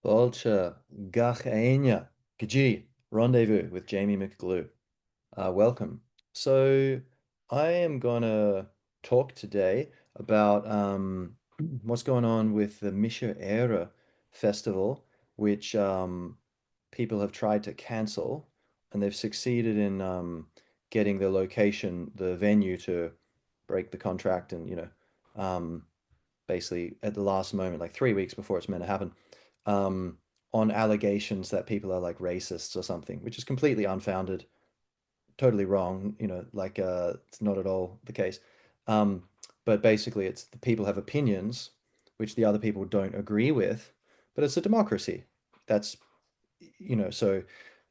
Bolcha, Gach Aine, Gji, Rendezvous with Jamie McGlue. Welcome. So, I am gonna talk today about what's going on with the Mise Éire festival, which people have tried to cancel, and they've succeeded in getting the location, the venue to break the contract, and um, basically at the last moment, like 3 weeks before it's meant to happen, um, on allegations that people are like racists or something, which is completely unfounded, totally wrong. It's not at all the case. Um, but basically, it's the people have opinions which the other people don't agree with, but it's a democracy. That's so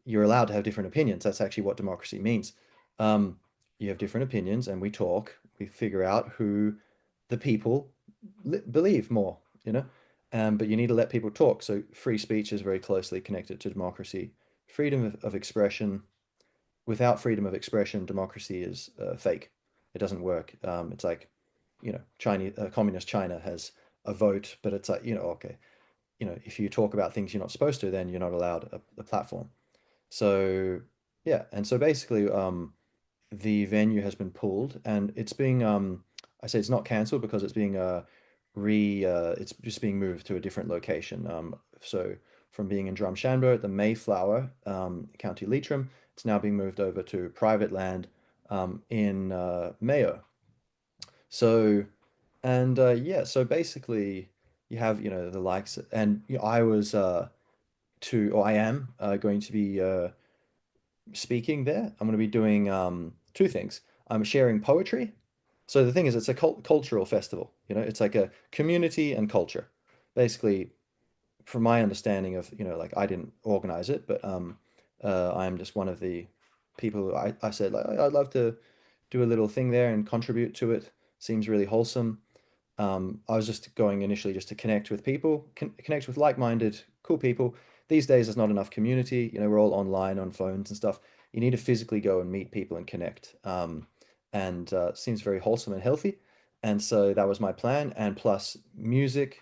you're allowed to have different opinions. That's actually what democracy means. Um, you have different opinions, and we talk. We figure out who the people believe more. But you need to let people talk. So free speech is very closely connected to democracy. Freedom of expression. Without freedom of expression, democracy is fake. It doesn't work. It's like, communist China has a vote, but it's like, okay, if you talk about things you're not supposed to, then you're not allowed a platform. So yeah, and so basically, the venue has been pulled, and it's being I say it's not cancelled because it's being it's just being moved to a different location. So from being in Drumshanbo at the Mayflower, County Leitrim, it's now being moved over to private land in Mayo. So yeah, so basically you have the likes, and I was to or I am going to be speaking there. I'm going to be doing two things. I'm sharing poetry. So the thing is, it's a cultural festival. It's like a community and culture. Basically, from my understanding of, like I didn't organize it, but I'm just one of the people who I said, like, I'd love to do a little thing there and contribute to it. Seems really wholesome. I was just going initially just to connect with people, connect with like-minded, cool people. These days, there's not enough community. We're all online on phones and stuff. You need to physically go and meet people and connect. And it seems very wholesome and healthy. And so that was my plan. And plus music,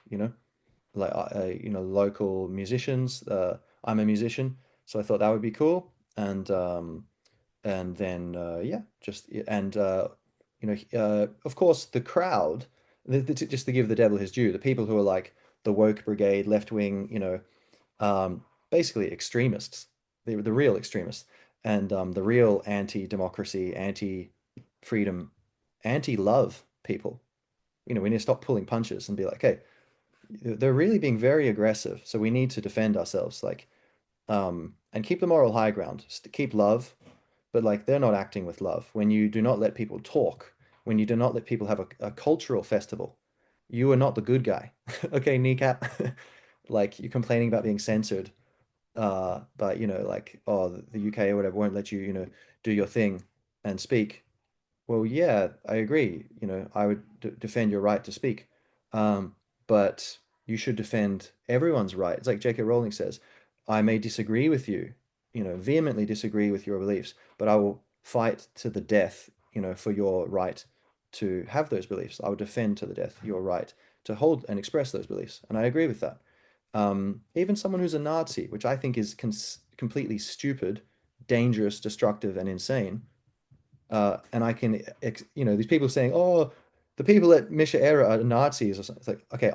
like local musicians. I'm a musician, so I thought that would be cool. And then yeah, just and of course the crowd, just to give the devil his due, the people who are like the woke brigade, left wing, basically extremists, the real extremists, and the real anti-democracy, anti-freedom, anti-love people. We need to stop pulling punches and be like, hey, they're really being very aggressive, so we need to defend ourselves, like, and keep the moral high ground, keep love, but like they're not acting with love. When you do not let people talk, when you do not let people have a cultural festival, you are not the good guy. Okay, kneecap. Like you're complaining about being censored, but like, oh, the UK or whatever won't let you, do your thing and speak. Well, yeah, I agree. I would defend your right to speak. Um, but you should defend everyone's right. It's like J.K. Rowling says, I may disagree with you, vehemently disagree with your beliefs, but I will fight to the death, for your right to have those beliefs. I will defend to the death your right to hold and express those beliefs. And I agree with that. Even someone who's a Nazi, which I think is completely stupid, dangerous, destructive, and insane, and I can, these people saying, "Oh, the people at Misha Era are Nazis," or something. It's like, okay,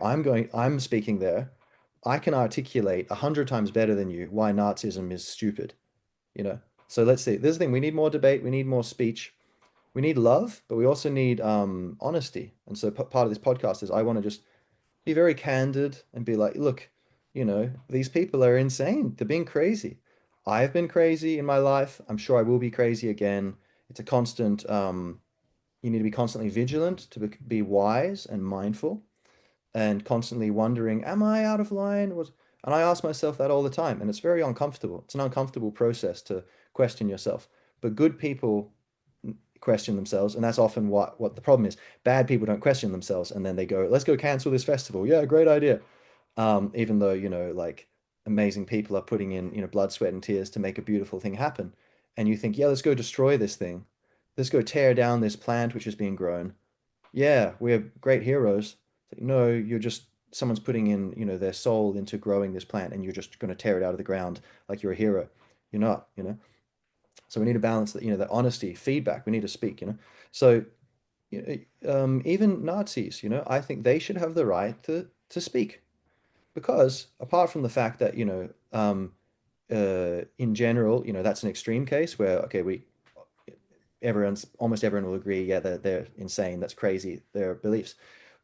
I'm speaking there. I can articulate 100 times better than you why Nazism is stupid. You know. So let's see. This is the thing. We need more debate. We need more speech. We need love, but we also need honesty. And so part of this podcast is I want to just be very candid and be like, look, these people are insane. They're being crazy. I've been crazy in my life. I'm sure I will be crazy again. It's a constant, you need to be constantly vigilant, to be wise and mindful, and constantly wondering, am I out of line? And I ask myself that all the time, and it's very uncomfortable. It's an uncomfortable process to question yourself. But good people question themselves, and that's often what the problem is. Bad people don't question themselves, and then they go, "Let's go cancel this festival." Yeah, great idea. Even though, like amazing people are putting in, blood, sweat, and tears to make a beautiful thing happen, and you think, "Yeah, let's go destroy this thing. Let's go tear down this plant which is being grown." Yeah, we're great heroes. It's like, no, you're just someone's putting in, their soul into growing this plant, and you're just going to tear it out of the ground like you're a hero. You're not. So we need to balance that, that honesty, feedback. We need to speak. So even Nazis, I think they should have the right to speak, because apart from the fact that, in general, that's an extreme case where, okay, almost everyone will agree, yeah, they're insane, that's crazy, their beliefs.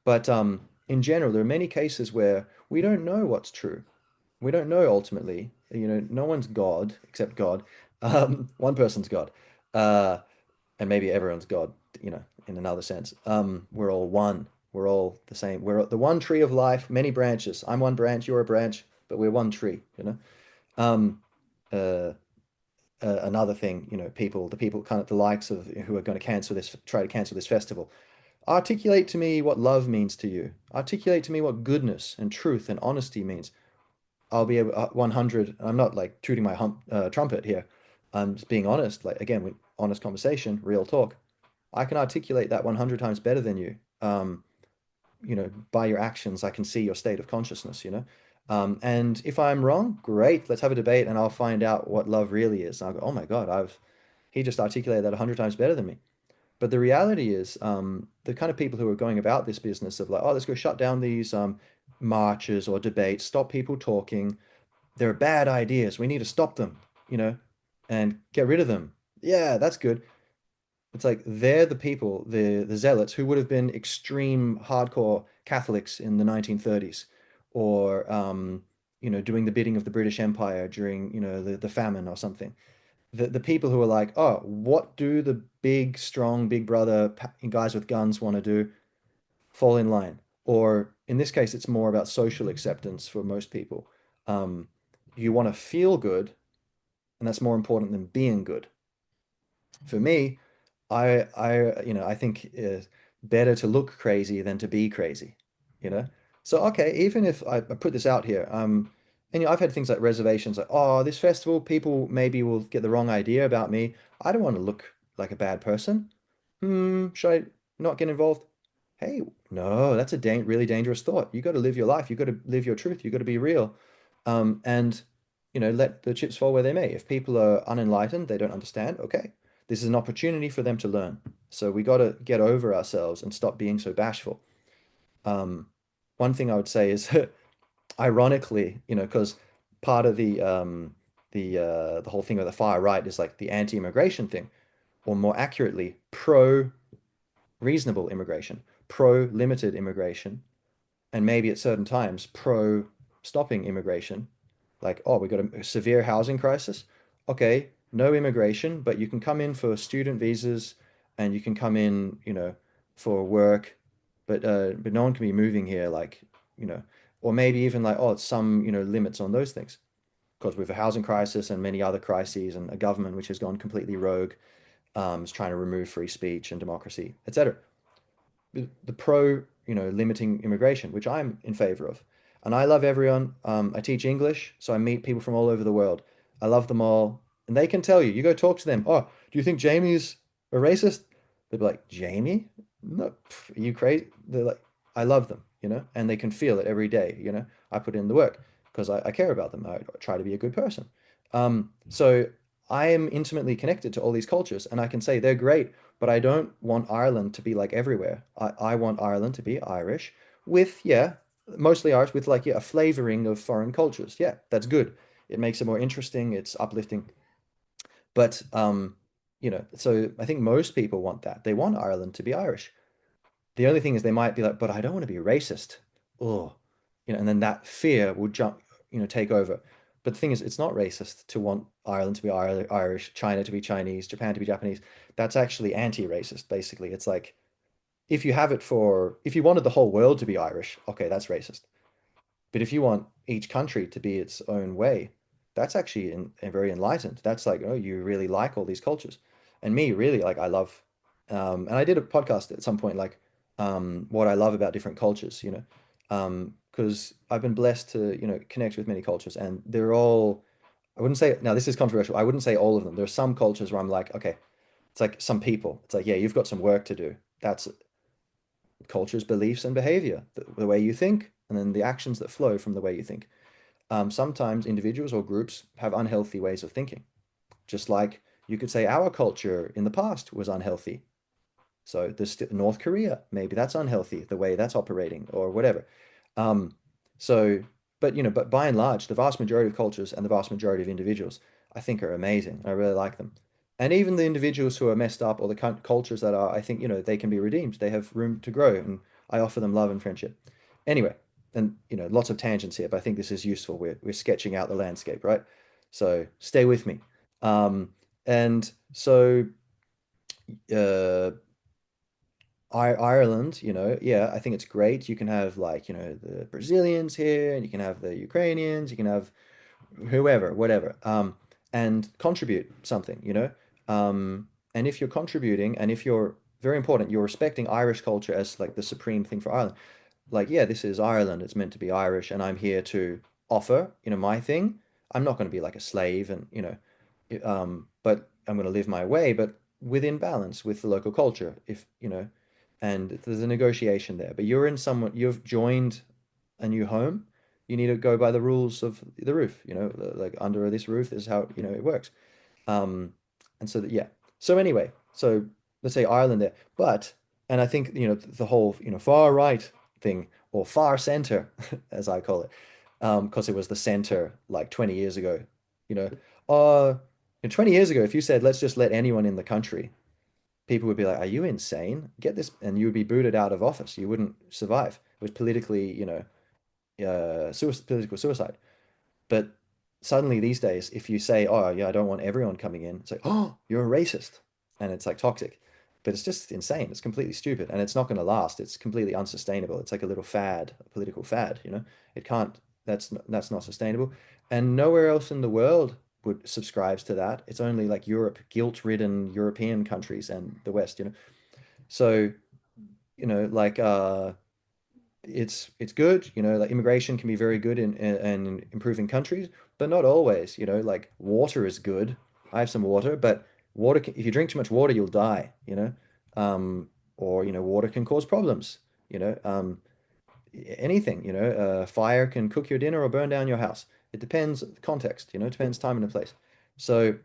But in general, there are many cases where we don't know what's true. We don't know ultimately. No one's God except God. One person's God. Uh, and maybe everyone's God, in another sense. We're all one. We're all the same. We're the one tree of life, many branches. I'm one branch, you're a branch, but we're one tree. Um, uh, Another thing, the people kind of the likes of who are going to try to cancel this festival. Articulate to me what love means to you. Articulate to me what goodness and truth and honesty means. I'll be able 100. I'm not like tooting my trumpet here. I'm just being honest. Like again, with honest conversation, real talk. I can articulate that 100 times better than you. By your actions, I can see your state of consciousness. And if I'm wrong, great, let's have a debate and I'll find out what love really is. And I'll go, oh my God, he just articulated that 100 times better than me. But the reality is, the kind of people who are going about this business of like, oh, let's go shut down these marches or debates, stop people talking. They're bad ideas. We need to stop them, you know, and get rid of them. Yeah, that's good. It's like they're the people, the zealots who would have been extreme hardcore Catholics in the 1930s, or doing the bidding of the British Empire during, the famine or something. The people who are like, oh, what do the big, strong, big brother guys with guns want to do? Fall in line. Or in this case, it's more about social acceptance for most people. Um, you want to feel good, and that's more important than being good. For me, I think better to look crazy than to be crazy, you know? So, okay, even if I put this out here, and I've had things like reservations, like, oh, this festival, people maybe will get the wrong idea about me. I don't want to look like a bad person. Should I not get involved? Hey, no, that's a really dangerous thought. You got to live your life. You got to live your truth. You got to be real. And let the chips fall where they may. If people are unenlightened, they don't understand, okay. This is an opportunity for them to learn. So we got to get over ourselves and stop being so bashful. Um, One thing I would say is, ironically, because part of the whole thing with the far right is like the anti-immigration thing, or more accurately, pro-reasonable immigration, pro-limited immigration, and maybe at certain times pro stopping immigration. Like, oh, we got a severe housing crisis. Okay, no immigration, but you can come in for student visas, and you can come in, for work, but no one can be moving here, like, you know, or maybe even like, oh, it's some, limits on those things. Because with a housing crisis and many other crises, and a government which has gone completely rogue, is trying to remove free speech and democracy, etc. The pro, limiting immigration, which I'm in favor of. And I love everyone. I teach English, so I meet people from all over the world. I love them all. And they can tell you, you go talk to them. Oh, do you think Jamie's a racist? They'll be like, Jamie? No, are you crazy? They're like, I love them, and they can feel it every day. I put in the work because I care about them. I try to be a good person. So I am intimately connected to all these cultures, and I can say they're great, but I don't want Ireland to be like everywhere. I want Ireland to be Irish with, yeah, mostly Irish with like, yeah, a flavoring of foreign cultures. Yeah, that's good. It makes it more interesting, it's uplifting. But so I think most people want that. They want Ireland to be Irish. The only thing is they might be like, but I don't want to be racist. Oh, and then that fear will take over. But the thing is, it's not racist to want Ireland to be Irish, China to be Chinese, Japan to be Japanese. That's actually anti-racist, basically. It's like, if you wanted the whole world to be Irish, okay, that's racist. But if you want each country to be its own way, that's actually very enlightened. That's like, oh, you really like all these cultures. And me, really, like, I love, and I did a podcast at some point, like, what I love about different cultures, because I've been blessed to, connect with many cultures, and they're all, I wouldn't say, now this is controversial, I wouldn't say all of them. There are some cultures where I'm like, okay, it's like some people, it's like, yeah, you've got some work to do. That's culture's beliefs and behavior, the way you think. and then the actions that flow from the way you think. Sometimes individuals or groups have unhealthy ways of thinking, just like you could say our culture in the past was unhealthy. So there's North Korea, maybe that's unhealthy, the way that's operating or whatever. Um, so, but by and large, the vast majority of cultures and the vast majority of individuals, I think, are amazing. I really like them. And even the individuals who are messed up or the cultures that are, I think, they can be redeemed. They have room to grow, and I offer them love and friendship. Anyway, and lots of tangents here, but I think this is useful. We're sketching out the landscape, right? So stay with me. Um, and so uh, Ireland, yeah, I think it's great. You can have like, the Brazilians here, and you can have the Ukrainians, you can have whoever, whatever, and contribute something. And if you're contributing, and if you're very important, you're respecting Irish culture as like the supreme thing for Ireland. Like, yeah, this is Ireland. It's meant to be Irish, and I'm here to offer, my thing. I'm not going to be like a slave, and but I'm going to live my way, but within balance with the local culture. If and there's a negotiation there. But you've joined a new home. You need to go by the rules of the roof. Like under this roof, this is how it works. Um, and so that yeah. So anyway, so let's say Ireland there, but and I think the whole far right thing or far center, as I call it, because it was the center like 20 years ago. You know, uh, 20 years ago, if you said let's just let anyone in the country, people would be like, "Are you insane? Get this," and you would be booted out of office. You wouldn't survive. It was politically, political suicide. But suddenly these days, if you say, "Oh yeah, I don't want everyone coming in," it's like, "Oh, you're a racist," and it's like toxic. But it's just insane. It's completely stupid, and it's not going to last. It's completely unsustainable. It's like a little fad, a political fad. It can't. That's not sustainable, and nowhere else in the world would subscribes to that. It's only like Europe, guilt-ridden European countries and the West. So like it's good, like immigration can be very good in improving countries, but not always, like water is good. I have some water, but if you drink too much water, you'll die, um, or water can cause problems, anything, fire can cook your dinner or burn down your house. It depends the context, it depends time and the place. So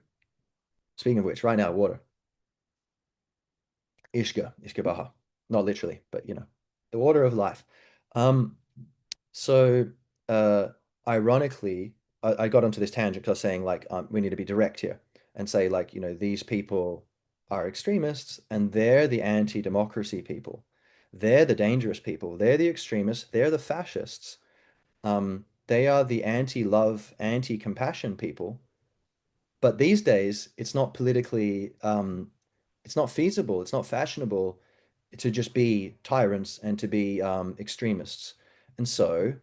speaking of which, right now, water, ishka baha, not literally, but the water of life. Um, So, uh, ironically, I got onto this tangent because I was saying like we need to be direct here and say like these people are extremists and they're the anti-democracy people. They're the dangerous people. They're the extremists. They're the fascists. They are the anti-love, anti-compassion people. But these days, it's not politically, it's not feasible. It's not fashionable to just be tyrants and to be extremists. And so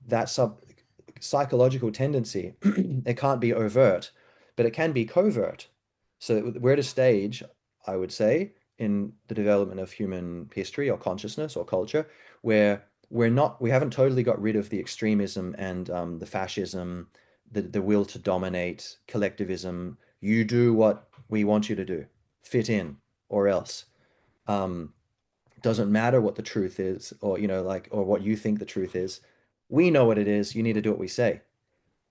that psychological tendency, it can't be overt, but it can be covert. So we're at a stage, I would say, in the development of human history or consciousness or culture, where we haven't totally got rid of the extremism and the fascism, the will to dominate, collectivism. You do what we want you to do, fit in, or else. Um, doesn't matter what the truth is, or like, or what you think the truth is. We know what it is. You need to do what we say.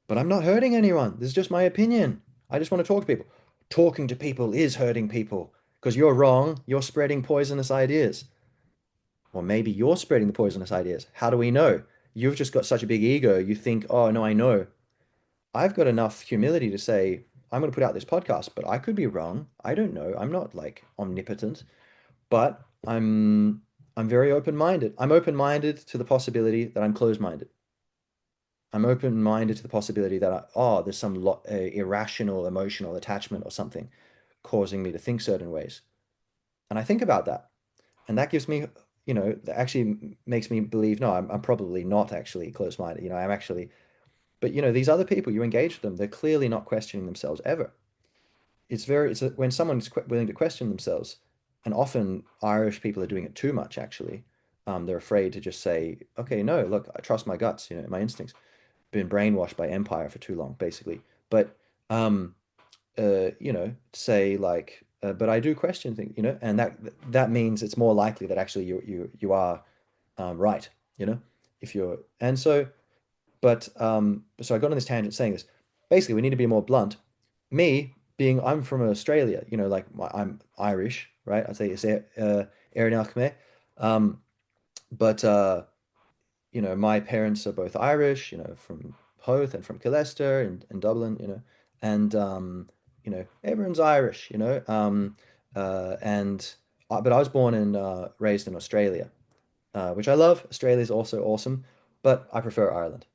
But I'm not hurting anyone. This is just my opinion. I just want to talk to people. Talking to people is hurting people because you're wrong. You're spreading poisonous ideas. Or maybe you're spreading the poisonous ideas. How do we know? You've just got such a big ego. You think, oh, no, I know. I've got enough humility to say, I'm going to put out this podcast, but I could be wrong. I don't know. I'm not like omnipotent, but I'm very open-minded. I'm open-minded to the possibility that I'm closed-minded. I'm open-minded to the possibility that there's some irrational emotional attachment or something causing me to think certain ways. And I think about that. And that gives me, that actually makes me believe, no, I'm probably not actually closed-minded. I'm actually, but these other people, you engage with them, they're clearly not questioning themselves ever. When someone's willing to question themselves, and often Irish people are doing it too much, actually. They're afraid to just say, okay, no, look, I trust my guts, my instincts. Been brainwashed by empire for too long, basically. But um, say like, but I do question things, and that means it's more likely that actually you are right, you know. if you're and so so I got on this tangent saying this. Basically, we need to be more blunt. Me being I'm from Australia, like I'm Irish, right? I'd say it's Éire. Um, but my parents are both Irish, from Howth and from Killester and Dublin, and everyone's Irish, and but I was born and raised in Australia, which I love. Australia is also awesome, but I prefer Ireland.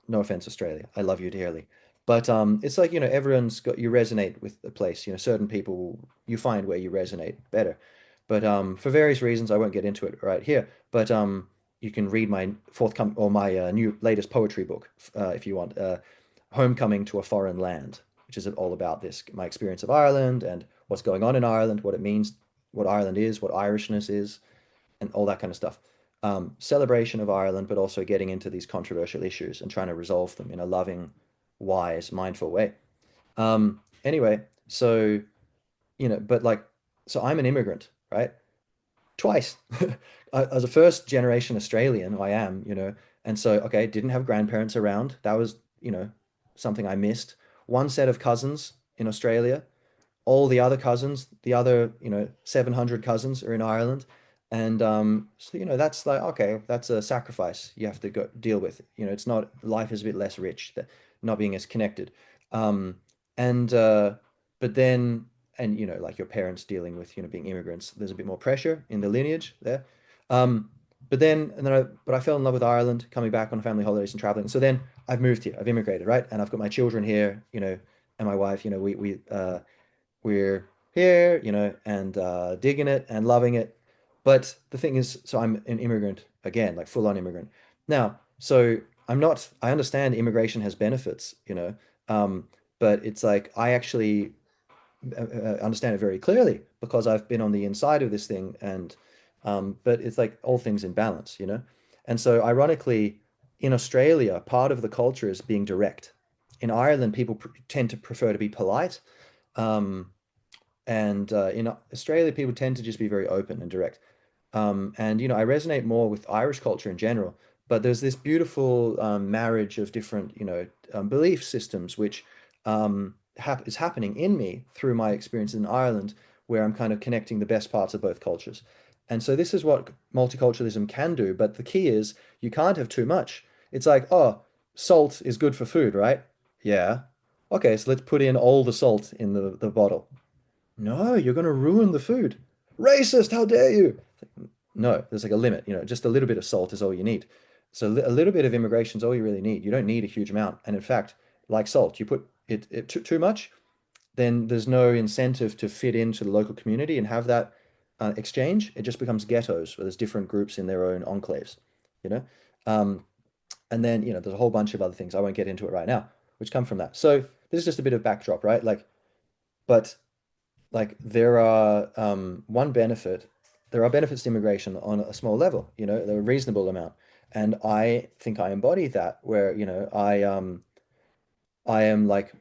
No offense, Australia. I love you dearly. But it's like, everyone's got you resonate with the place. Certain people you find where you resonate better. But for various reasons, I won't get into it right here. But you can read my forthcoming or my new latest poetry book if you want, Homecoming to a Foreign Land, which is all about this, my experience of Ireland and what's going on in Ireland, what it means, what Ireland is, what Irishness is, and all that kind of stuff. Celebration of Ireland, but also getting into these controversial issues and trying to resolve them in a loving, wise, mindful way. Anyway, so, but like, so I'm an immigrant, right? Twice. As a first generation Australian, I am, and so, okay, didn't have grandparents around. That was, something I missed. One set of cousins in Australia, all the other cousins, the other, 700 cousins are in Ireland. And so, that's like, okay, that's a sacrifice you have to go deal with. It's not, life is a bit less rich, that not being as connected. Um, and, but then, and, like your parents dealing with, being immigrants, there's a bit more pressure in the lineage there. Um, but I fell in love with Ireland, coming back on family holidays and traveling. So then I've moved here, I've immigrated, right? And I've got my children here, and my wife, we're here, and digging it and loving it. But the thing is, so I'm an immigrant again, like full on immigrant. Now, so I understand immigration has benefits, um, but it's like I actually understand it very clearly because I've been on the inside of this thing but it's like all things in balance, And so ironically, in Australia, part of the culture is being direct. In Ireland, people tend to prefer to be polite. Um, and in Australia, people tend to just be very open and direct. And I resonate more with Irish culture in general, but there's this beautiful marriage of different, belief systems, which is happening in me through my experience in Ireland, where I'm kind of connecting the best parts of both cultures. And so this is what multiculturalism can do, but the key is you can't have too much. It's like, oh, salt is good for food, right? Yeah. Okay, so let's put in all the salt in the bottle. No, you're going to ruin the food. Racist, how dare you? No, there's like a limit, just a little bit of salt is all you need. So a little bit of immigration is all you really need. You don't need a huge amount. And in fact, like salt, you put it too much, then there's no incentive to fit into the local community and have that exchange. It just becomes ghettos where there's different groups in their own enclaves, you know? Um, and then, there's a whole bunch of other things. I won't get into it right now, which come from that. So this is just a bit of backdrop, right? But like there are benefits to immigration on a small level, a reasonable amount. And I think I embody that where, I am like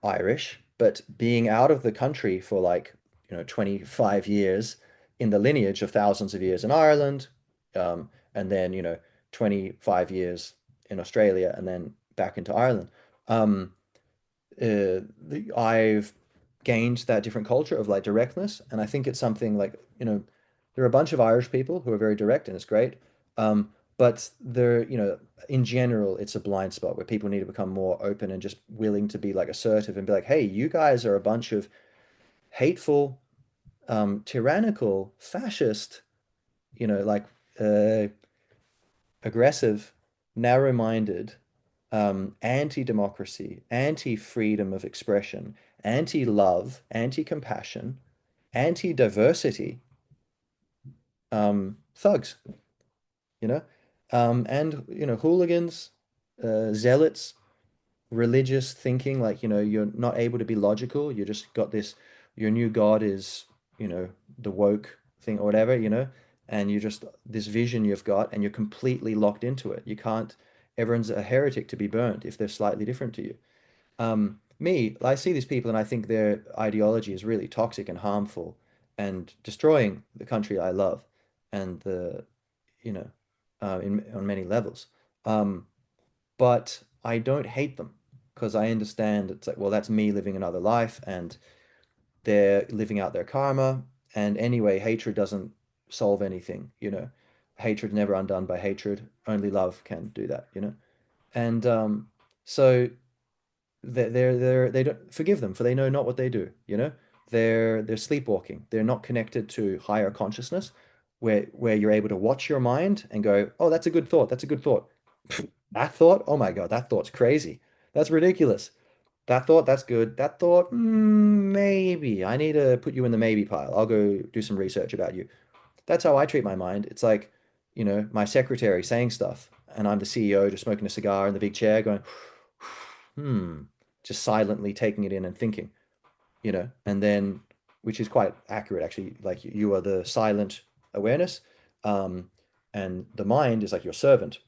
Irish, but being out of the country for like, 25 years in the lineage of thousands of years in Ireland, and then, 25 years in Australia and then back into Ireland. Um, I've gained that different culture of like directness, and I think it's something like there are a bunch of Irish people who are very direct, and it's great. But in general, it's a blind spot where people need to become more open and just willing to be like assertive and be like, hey, you guys are a bunch of hateful, tyrannical, fascist, like uh, aggressive, narrow-minded, anti-democracy, anti-freedom of expression, anti-love, anti-compassion, anti-diversity, thugs, you know, and hooligans, zealots, religious thinking, like you're not able to be logical. You just got this. Your new god is the woke thing or whatever, and you just this vision you've got, and you're completely locked into it. You can't. Everyone's a heretic to be burnt if they're slightly different to you. I see these people and I think their ideology is really toxic and harmful and destroying the country I love and the, you know, on many levels. Um, but I don't hate them because I understand it's like, well, that's me living another life and they're living out their karma. And anyway, hatred doesn't solve anything, you know. Hatred never undone by hatred. Only love can do that, you know. And so they don't forgive them for they know not what they do, you know. They're sleepwalking. They're not connected to higher consciousness where you're able to watch your mind and go, oh, that's a good thought. That's a good thought. That thought? Oh my God, that thought's crazy. That's ridiculous. That thought, that's good. That thought, maybe. I need to put you in the maybe pile. I'll go do some research about you. That's how I treat my mind. It's like, my secretary saying stuff, and I'm the CEO just smoking a cigar in the big chair going, hmm, just silently taking it in and thinking, and then, which is quite accurate actually, like you are the silent awareness, um, and the mind is like your servant.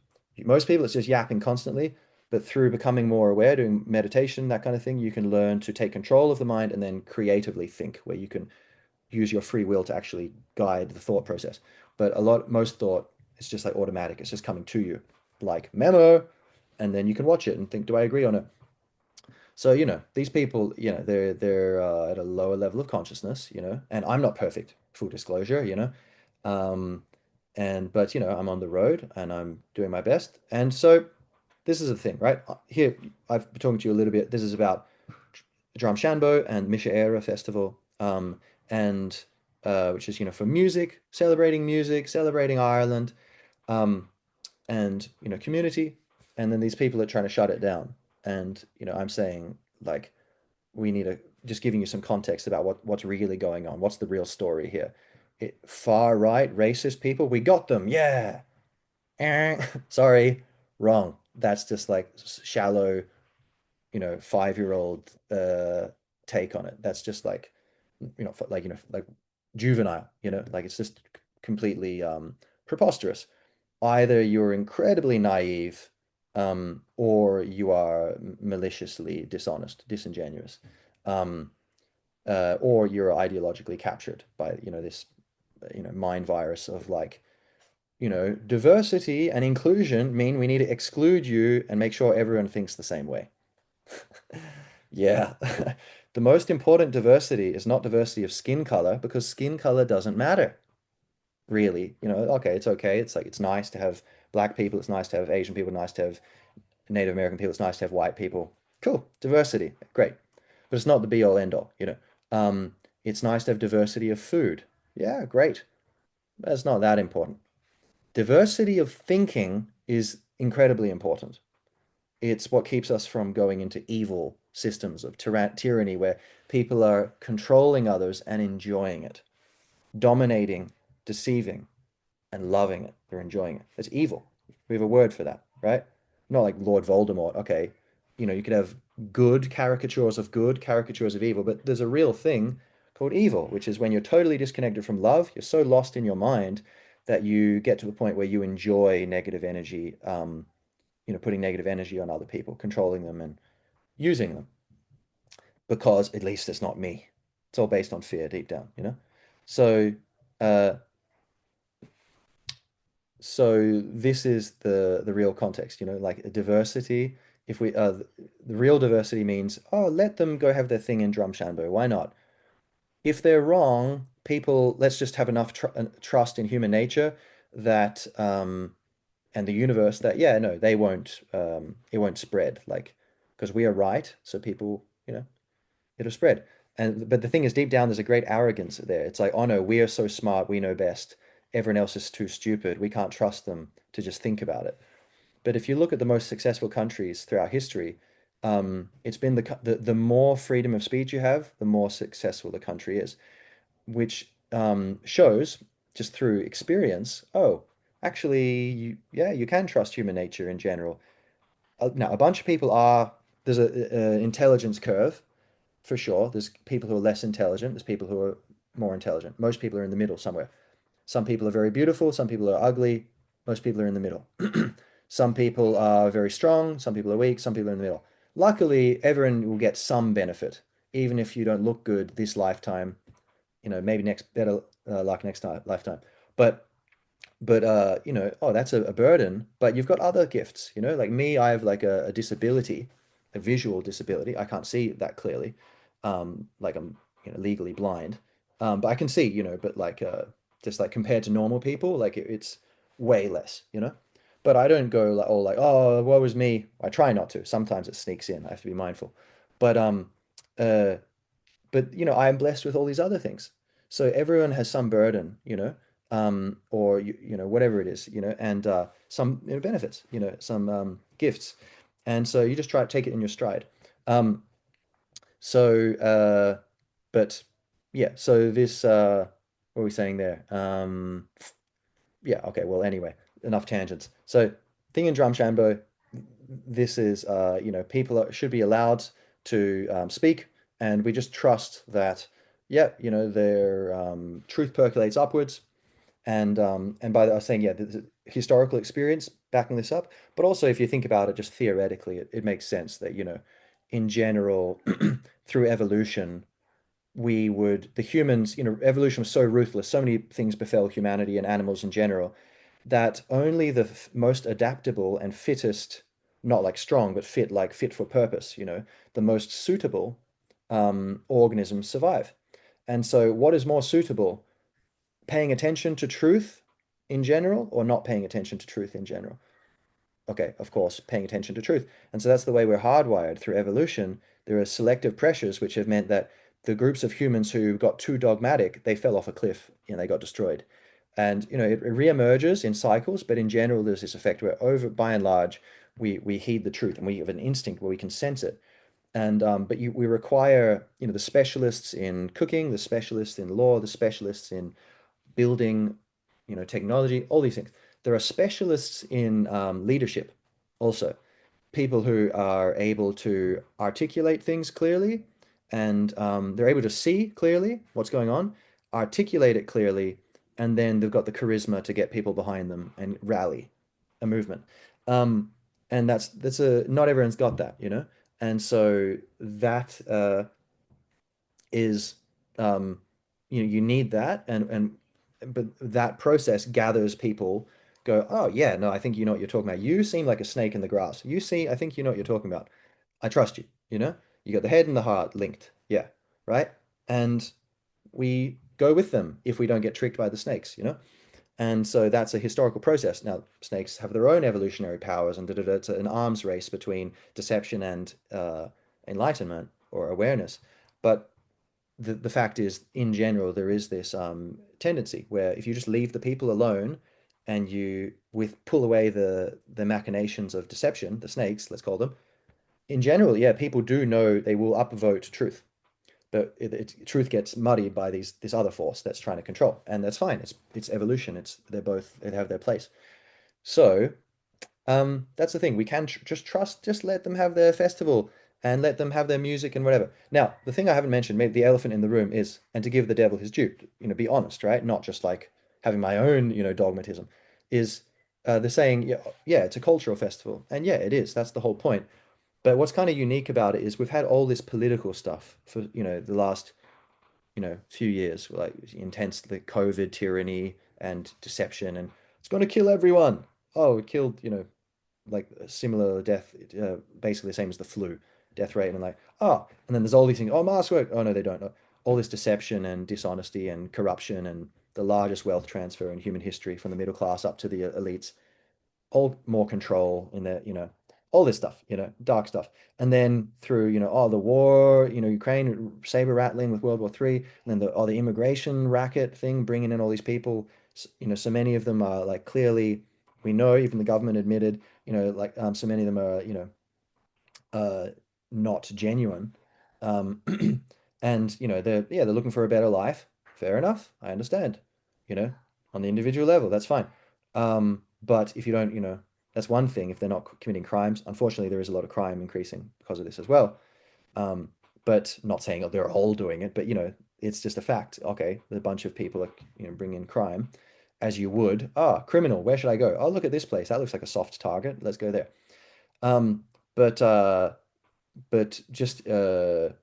Most people it's just yapping constantly, but through becoming more aware, doing meditation, that kind of thing, you can learn to take control of the mind and then creatively think, where you can use your free will to actually guide the thought process. But most thought is just like automatic. It's just coming to you, like memo, and then you can watch it and think, do I agree on it? So, these people, they're at a lower level of consciousness, and I'm not perfect, full disclosure, Um, but I'm on the road and I'm doing my best. And so this is the thing, right? Here, I've been talking to you a little bit. This is about Drumshanbo and Mise Éire festival, and which is, for music, celebrating Ireland, um, and community. And then these people are trying to shut it down. And I'm saying, like, we need to just giving you some context about what's really going on. What's the real story here? Far right racist people, we got them. Yeah. Sorry, wrong. That's just like shallow, 5-year-old take on it. That's just like, like juvenile, like it's just completely preposterous. Either you're incredibly naive, or you are maliciously dishonest, disingenuous, um, or you're ideologically captured by, this, mind virus of like, diversity and inclusion mean we need to exclude you and make sure everyone thinks the same way. Yeah. The most important diversity is not diversity of skin color because skin color doesn't matter, really. Okay, it's okay. It's like it's nice to have black people, it's nice to have Asian people, nice to have Native American people, it's nice to have white people. Cool. Diversity. Great. But it's not the be all end all. It's nice to have diversity of food. Yeah, great. But it's not that important. Diversity of thinking is incredibly important. It's what keeps us from going into evil systems of tyranny where people are controlling others and enjoying it, dominating, deceiving, and loving it. They're enjoying it. It's evil. We have a word for that, right? Not like Lord Voldemort. Okay, you could have good, caricatures of evil, but there's a real thing called evil, which is when you're totally disconnected from love, you're so lost in your mind that you get to the point where you enjoy negative energy, putting negative energy on other people, controlling them and using them because at least it's not me. It's all based on fear deep down. So, uh, so this is the real context, like diversity. If we the real diversity means, oh, let them go have their thing in Drumshanbo. Why not? If they're wrong, people, let's just have enough trust in human nature that and the universe that yeah, no, they won't it won't spread like because we are right, so people, it'll spread. And but the thing is, deep down, there's a great arrogance there. It's like, oh no, we are so smart, we know best. Everyone else is too stupid. We can't trust them to just think about it. But if you look at the most successful countries throughout history, it's been the more freedom of speech you have, the more successful the country is, which shows just through experience. Oh, actually, yeah, you can trust human nature in general. Now, a bunch of people are there's a intelligence curve for sure. There's people who are less intelligent. There's people who are more intelligent. Most people are in the middle somewhere. Some people are very beautiful. Some people are ugly. Most people are in the middle. Some people are very strong. Some people are weak. Some people are in the middle. Luckily, everyone will get some benefit, even if you don't look good this lifetime. Maybe next better luck next time lifetime. But But oh, that's a burden. But you've got other gifts, like me, I have like a disability, a visual disability. I can't see that clearly. Like I'm, legally blind. But I can see, but like just like compared to normal people, like it's way less. But I don't go like all like, oh, woe is me. I try not to. Sometimes it sneaks in. I have to be mindful. But uh but I am blessed with all these other things. So everyone has some burden, or whatever it is, and some benefits, some gifts, and so you just try to take it in your stride. Um, so, but yeah, so this, what are we saying there? Yeah, okay, well, anyway, enough tangents. So, thing in Drumshambo, this is, people should be allowed to speak, and we just trust that, yeah, their truth percolates upwards, and by that I was saying, yeah, the historical experience backing this up, but also if you think about it just theoretically, it makes sense that, in general, through evolution, the humans, evolution was so ruthless, so many things befell humanity and animals in general, that only the most adaptable and fittest, not like strong, but fit for purpose, the most suitable organisms survive. And so, what is more suitable? Paying attention to truth in general or not paying attention to truth in general? Okay, of course, paying attention to truth. And so that's the way we're hardwired through evolution. There are selective pressures which have meant that the groups of humans who got too dogmatic, they fell off a cliff and they got destroyed. And it reemerges in cycles, but in general, there's this effect where by and large, we heed the truth and we have an instinct where we can sense it. And but we require, the specialists in cooking, the specialists in law, the specialists in building, technology, all these things. There are specialists in leadership also, people who are able to articulate things clearly, and they're able to see clearly what's going on, articulate it clearly, and then they've got the charisma to get people behind them and rally a movement. Um, and that's a not everyone's got that. And so that is you need that, and but that process gathers people, go, oh yeah, no, I think you know what you're talking about. You seem like a snake in the grass. I think you know what you're talking about. I trust you. You got the head and the heart linked. Yeah, right? And we go with them if we don't get tricked by the snakes. And so that's a historical process. Now, snakes have their own evolutionary powers, and it's an arms race between deception and enlightenment or awareness. But the fact is, in general, there is this tendency where if you just leave the people alone and you pull away the machinations of deception, the snakes, let's call them, in general, yeah, people do know they will upvote truth, but truth gets muddied by this other force that's trying to control, and that's fine. It's evolution. They have their place. So that's the thing. We can just trust, just let them have their festival and let them have their music and whatever. Now, the thing I haven't mentioned, maybe the elephant in the room is, and to give the devil his due, be honest, right? Not just like having my own, dogmatism, is the saying, yeah, yeah, it's a cultural festival. And yeah, it is. That's the whole point. But what's kind of unique about it is we've had all this political stuff for, the last, few years, like intense, the COVID tyranny and deception, and it's going to kill everyone. Oh, it killed, like a similar death, basically the same as the flu death rate, and like, oh, and then there's all these things. Oh, mask work. Oh no, they don't. All this deception and dishonesty and corruption and the largest wealth transfer in human history from the middle class up to the elites, all more control in the, all this stuff, dark stuff. And then through, the war, Ukraine saber rattling with World War III, and then the immigration racket thing, bringing in all these people, so many of them are like clearly, we know, even the government admitted, like so many of them are, uh, not genuine. Um, and they're looking for a better life. Fair enough. I understand. On the individual level, that's fine. But if you don't, that's one thing. If they're not committing crimes, unfortunately, there is a lot of crime increasing because of this as well. Um, but not saying that they're all doing it, but it's just a fact. Okay, a bunch of people are, bringing in crime, as you would. Ah, criminal. Where should I go? Oh, look at this place. That looks like a soft target. Let's go there. Um, but uh, but just in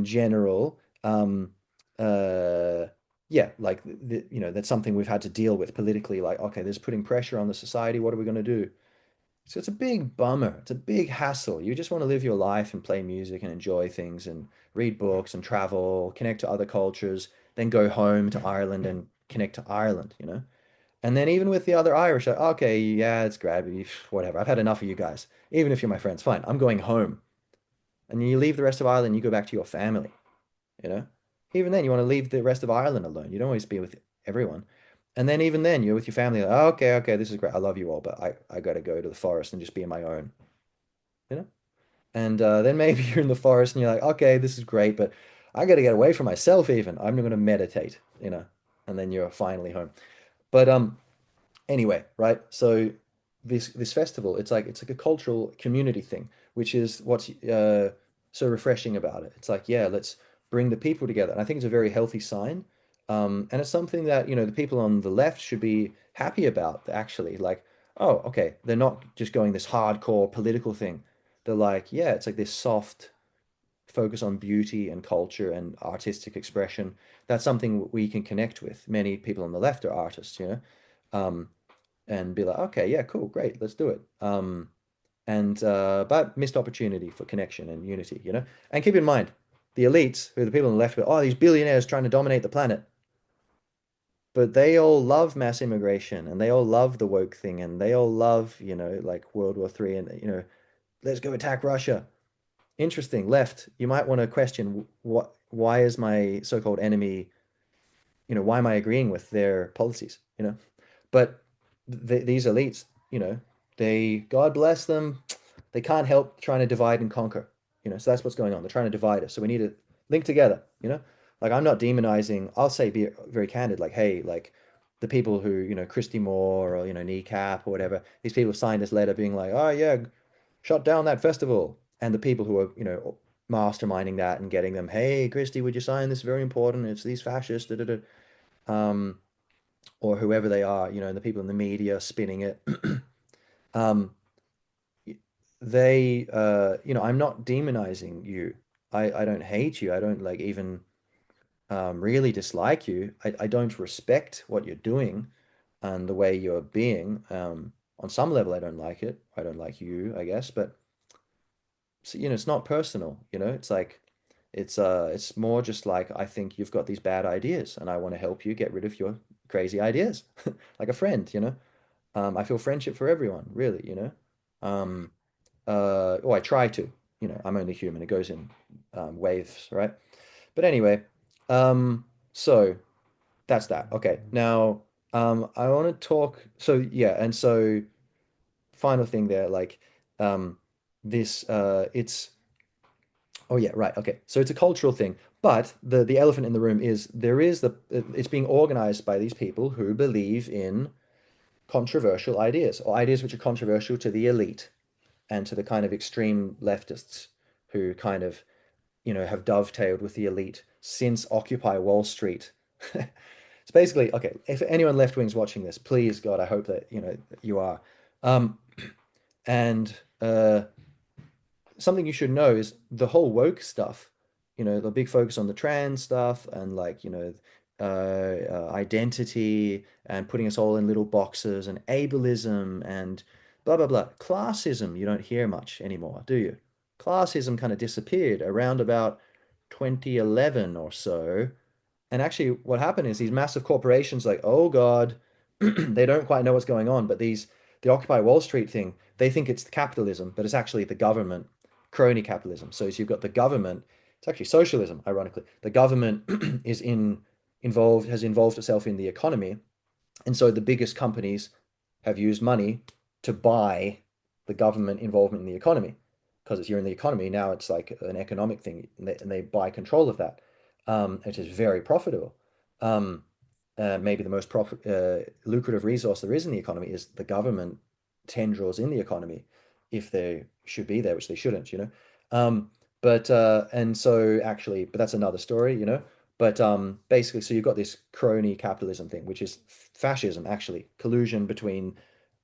general, uh, yeah, like that's something we've had to deal with politically. Like, okay, there's putting pressure on the society. What are we going to do? So it's a big bummer. It's a big hassle. You just want to live your life and play music and enjoy things and read books and travel, connect to other cultures, then go home to Ireland and connect to Ireland. And then even with the other Irish, like, okay, yeah, it's grabby, whatever. I've had enough of you guys. Even if you're my friends, fine. I'm going home. And you leave the rest of Ireland, you go back to your family, you know? Even then, you want to leave the rest of Ireland alone. You don't always be with everyone. And then even then, you're with your family, like, oh, okay, okay, this is great. I love you all, but I got to go to the forest and just be on my own, you know? And then maybe you're in the forest and you're like, okay, this is great, but I got to get away from myself even. I'm going to meditate. And then you're finally home. But anyway, right? So this festival, it's like a cultural community thing, which is what's so refreshing about it. It's like, yeah, let's bring the people together. And I think it's a very healthy sign. And it's something that, the people on the left should be happy about, actually. Like, oh, okay, they're not just going this hardcore political thing. They're like, yeah, it's like this soft focus on beauty and culture and artistic expression. That's something we can connect with. Many people on the left are artists. Um, and be like, okay, yeah, cool, great, let's do it. And but missed opportunity for connection and unity. And keep in mind, the elites, who are the people on the left, go, oh, these billionaires trying to dominate the planet, but they all love mass immigration and they all love the woke thing and they all love, like World War III and let's go attack Russia. Interesting, left. You might want to question why is my so-called enemy, why am I agreeing with their policies? But these elites, they, God bless them, they can't help trying to divide and conquer. So that's what's going on. They're trying to divide us. So we need to link together. Like I'm not demonizing, I'll say, be very candid, like, hey, like the people who, Christy Moore or, Kneecap or whatever, these people signed this letter being like, oh yeah, shut down that festival. And the people who are, masterminding that and getting them, hey, Christy, would you sign this? Very important. It's these fascists, da, da, da. Um, or whoever they are, and the people in the media spinning it. um, I'm not demonizing you. I don't hate you. I don't like even really dislike you. I don't respect what you're doing and the way you're being. On some level, I don't like it. I don't like you, I guess, but it's not personal. It's like it's more just like I think you've got these bad ideas and I want to help you get rid of your crazy ideas, like a friend. I feel friendship for everyone, really. Um, oh, I try to. I'm only human. It goes in waves, right? But anyway, so that's that. Okay, now I want to talk. So yeah, and so final thing there, like this, it's. Oh yeah, right. Okay, so it's a cultural thing, but the elephant in the room is there is it's being organized by these people who believe in controversial ideas or ideas which are controversial to the elite and to the kind of extreme leftists who kind of, have dovetailed with the elite since Occupy Wall Street. It's basically, okay, if anyone left wing's watching this, please, God, I hope that, you are. Um, and something you should know is the whole woke stuff, the big focus on the trans stuff and like, identity and putting us all in little boxes and ableism and blah, blah, blah. Classism, you don't hear much anymore, do you? Classism kind of disappeared around about 2011 or so. And actually, what happened is these massive corporations, like, oh God, they don't quite know what's going on. But the Occupy Wall Street thing, they think it's capitalism, but it's actually the government, crony capitalism. So as you've got the government, it's actually socialism, ironically. The government has involved itself in the economy, and so the biggest companies have used money to buy the government involvement in the economy. Because if you're in the economy, now it's like an economic thing, and they buy control of that, which is very profitable. Um, Maybe the most lucrative resource there is in the economy is the government tendrils in the economy, if they should be there, which they shouldn't. Um, and so actually, but that's another story. But basically, so you've got this crony capitalism thing, which is fascism, actually, collusion between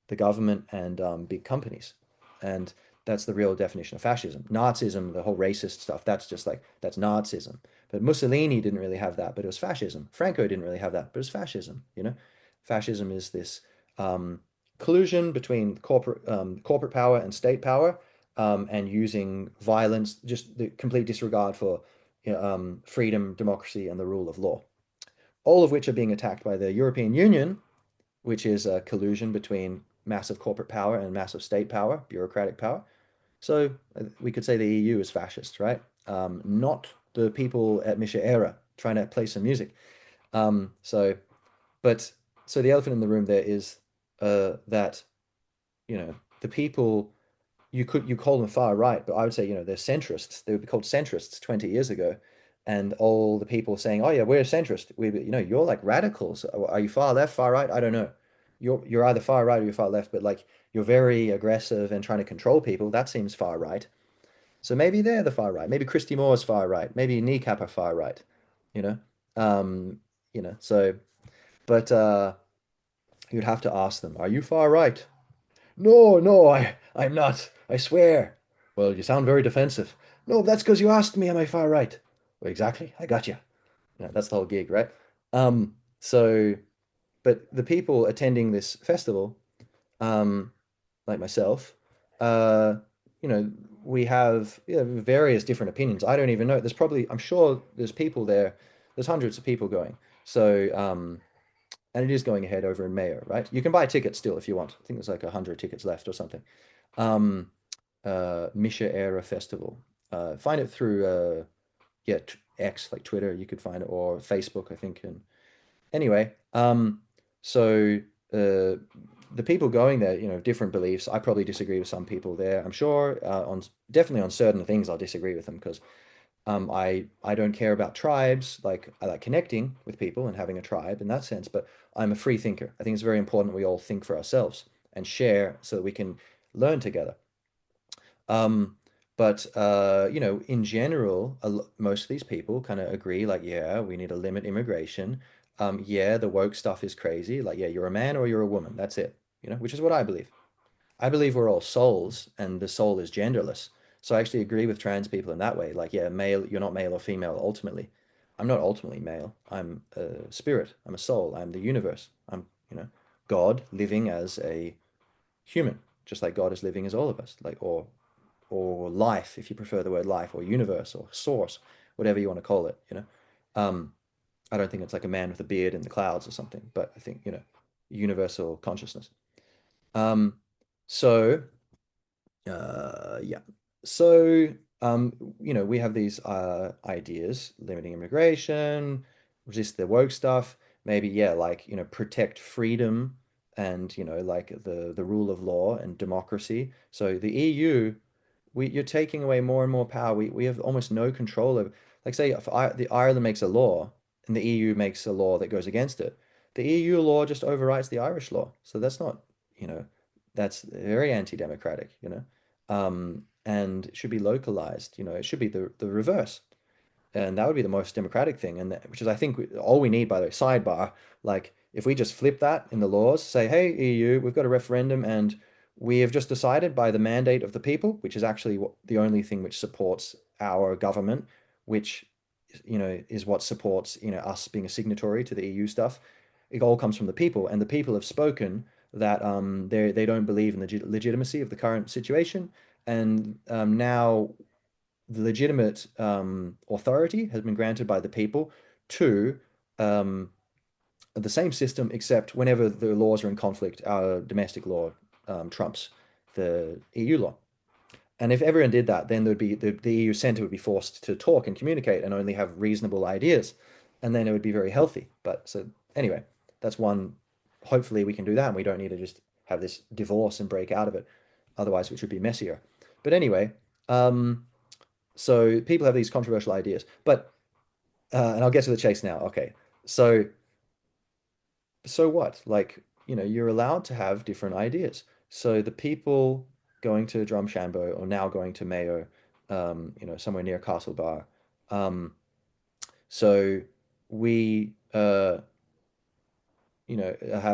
the government and big companies. And That's the real definition of fascism. Nazism, the whole racist stuff, that's just like, that's Nazism. But Mussolini didn't really have that, but it was fascism. Franco didn't really have that, but it was fascism, you know? Fascism is this um, collusion between corporate power and state power, and using violence, just the complete disregard for freedom, democracy, and the rule of law. All of which are being attacked by the European Union, which is a collusion between massive corporate power and massive state power, bureaucratic power. So we could say the EU is fascist, right? Not the people at Mise Éire trying to play some music. So, but so the elephant in the room there is that the people you call them far right, but I would say they're centrists. They would be called centrists 20 years ago, and all the people saying, "Oh yeah, we're centrist." You're like radicals. Are you far left, far right? I don't know. You're either far right or you're far left, but like you're very aggressive and trying to control people. That seems far right. So maybe they're the far right. Maybe Christy Moore's far right. Maybe Kneecap are far right. You know, um, So, but you'd have to ask them, "Are you far right?" No, no, I'm not. I swear. Well, you sound very defensive. No, that's because you asked me, am I far right? Well, exactly. I got you. Yeah, that's the whole gig, right? So, but the people attending this festival, um, like myself, uh, you know, we have various different opinions. I don't even know. I'm sure there's people there. There's hundreds of people going. So, and it is going ahead over in Mayo, right? You can buy tickets still if you want. I think there's like 100 tickets left or something. Um, Misha Era Festival. Find it through yeah, X, like Twitter. You could find it, or Facebook, I think. And anyway, so uh, the people going there, different beliefs. I probably disagree with some people there. I'm sure on definitely on certain things I'll disagree with them because I don't care about tribes. Like I like connecting with people and having a tribe in that sense, but I'm a free thinker. I think it's very important we all think for ourselves and share so that we can learn together. Um, but in general, most of these people kind of agree, like, yeah, we need to limit immigration. Yeah, the woke stuff is crazy. Like, yeah, you're a man or you're a woman. That's it. Which is what I believe. I believe we're all souls, and the soul is genderless. So I actually agree with trans people in that way. Like, yeah, male, you're not male or female ultimately. I'm not ultimately male. I'm a spirit. I'm a soul. I'm the universe. I'm, God living as a human, just like God is living as all of us, like or life, if you prefer the word life, or universe, or source, whatever you want to call it. Um, I don't think it's like a man with a beard in the clouds or something, but I think universal consciousness. Um, so yeah. So, we have these ideas, limiting immigration, resist the woke stuff, maybe, yeah, like, protect freedom and, like the rule of law and democracy. So the EU, you're taking away more and more power. We have almost no control over, like, say, if the Ireland makes a law and the EU makes a law that goes against it, the EU law just overwrites the Irish law. So that's not, you know, that's very anti-democratic, and it should be localized. It should be the reverse, and that would be the most democratic thing. And which is, I think, all we need. By the way, sidebar, like if we just flip that in the laws, say, hey, EU, we've got a referendum, and we have just decided by the mandate of the people, which is actually the only thing which supports our government, which is what supports us being a signatory to the EU stuff. It all comes from the people, and the people have spoken that they don't believe in the legitimacy of the current situation, and now the legitimate authority has been granted by the people to um, the same system, except whenever the laws are in conflict, our domestic law trumps the EU law. And if everyone did that, then there'd be the EU center would be forced to talk and communicate and only have reasonable ideas, and then it would be very healthy. But so anyway, that's one. Hopefully, we can do that, and we don't need to just have this divorce and break out of it. Otherwise, which would be messier. But anyway, so people have these controversial ideas, but and I'll get to the chase now. Okay, so what? Like, you're allowed to have different ideas. So the people going to Drumshanbo or now going to Mayo, somewhere near Castlebar. Um, so we, have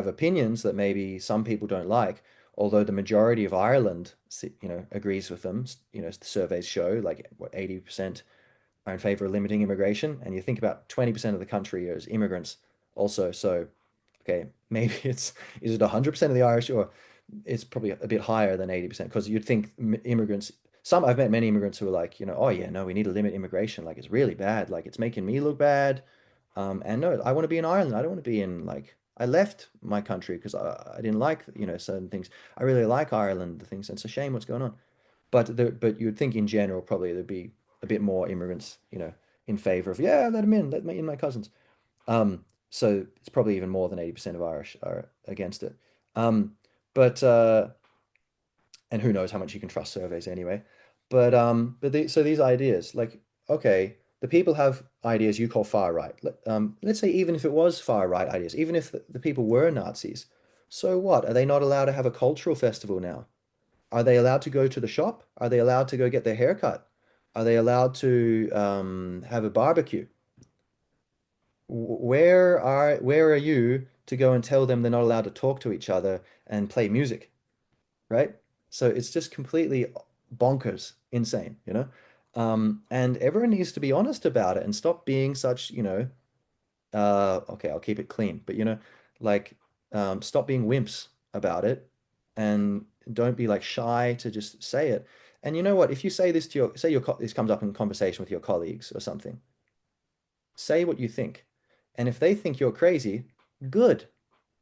opinions that maybe some people don't like, although the majority of Ireland, agrees with them. The surveys show like what 80% are in favor of limiting immigration, and you think about 20% of the country is immigrants also. So, okay, maybe it's is it 100% of the Irish, or it's probably a bit higher than 80% because you'd think immigrants. Some I've met many immigrants who are like, oh yeah, no, we need to limit immigration. Like it's really bad. Like it's making me look bad. And no, I want to be in Ireland. I don't want to be in like I left my country because I didn't like, certain things. I really like Ireland, the things. And it's a shame what's going on. But you'd think in general probably there'd be a bit more immigrants, in favor of yeah, let them in, let me in my cousins. So it's probably even more than 80% of Irish are against it. Um, but and who knows how much you can trust surveys anyway. So these ideas, like, okay, the people have ideas you call far right. Let's say even if it was far right ideas, even if the people were Nazis, so what? Are they not allowed to have a cultural festival now? Are they allowed to go to the shop? Are they allowed to go get their hair cut? Are they allowed to have a barbecue? Where are you to go and tell them they're not allowed to talk to each other and play music, right? So it's just completely bonkers, insane, and everyone needs to be honest about it and stop being such, okay, I'll keep it clean, but like, stop being wimps about it and don't be like shy to just say it. And you know what? If you say this to this comes up in conversation with your colleagues or something, say what you think. And if they think you're crazy, good.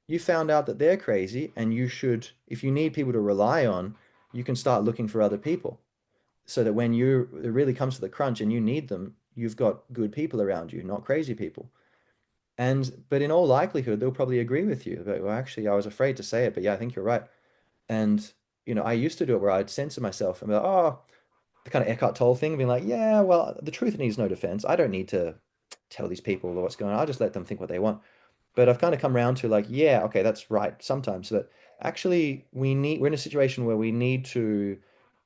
You found out that they're crazy, and if you need people to rely on, you can start looking for other people so that when it really comes to the crunch and you need them, you've got good people around you, not crazy people. But in all likelihood, they'll probably agree with you. But well, actually, I was afraid to say it, but yeah, I think you're right. And I used to do it where I'd censor myself and be like, oh, the kind of Eckhart Tolle thing, being like, yeah, well, the truth needs no defense. I don't need to tell these people what's going on. I'll just let them think what they want. But I've kind of come around to like, yeah, okay, that's right sometimes. But actually, we're in a situation where we need to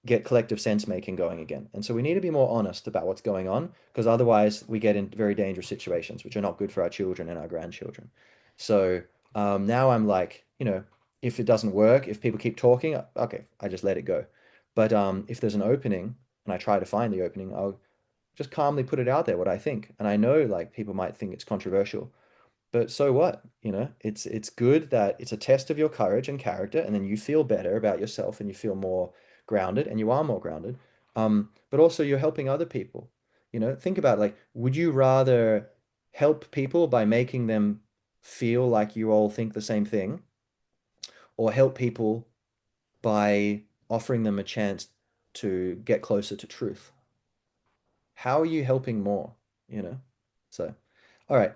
get collective sense making going again. And so we need to be more honest about what's going on because otherwise we get in very dangerous situations, which are not good for our children and our grandchildren. So now I'm like, if it doesn't work, if people keep talking, okay, I just let it go. But if there's an opening and I try to find the opening, I'll just calmly put it out there what I think. And I know like people might think it's controversial, but so what? It's good that it's a test of your courage and character, and then you feel better about yourself and you feel more grounded, and you are more grounded. But also you're helping other people. Think about like, would you rather help people by making them feel like you all think the same thing, or help people by offering them a chance to get closer to truth? How are you helping more? You know? So, all right.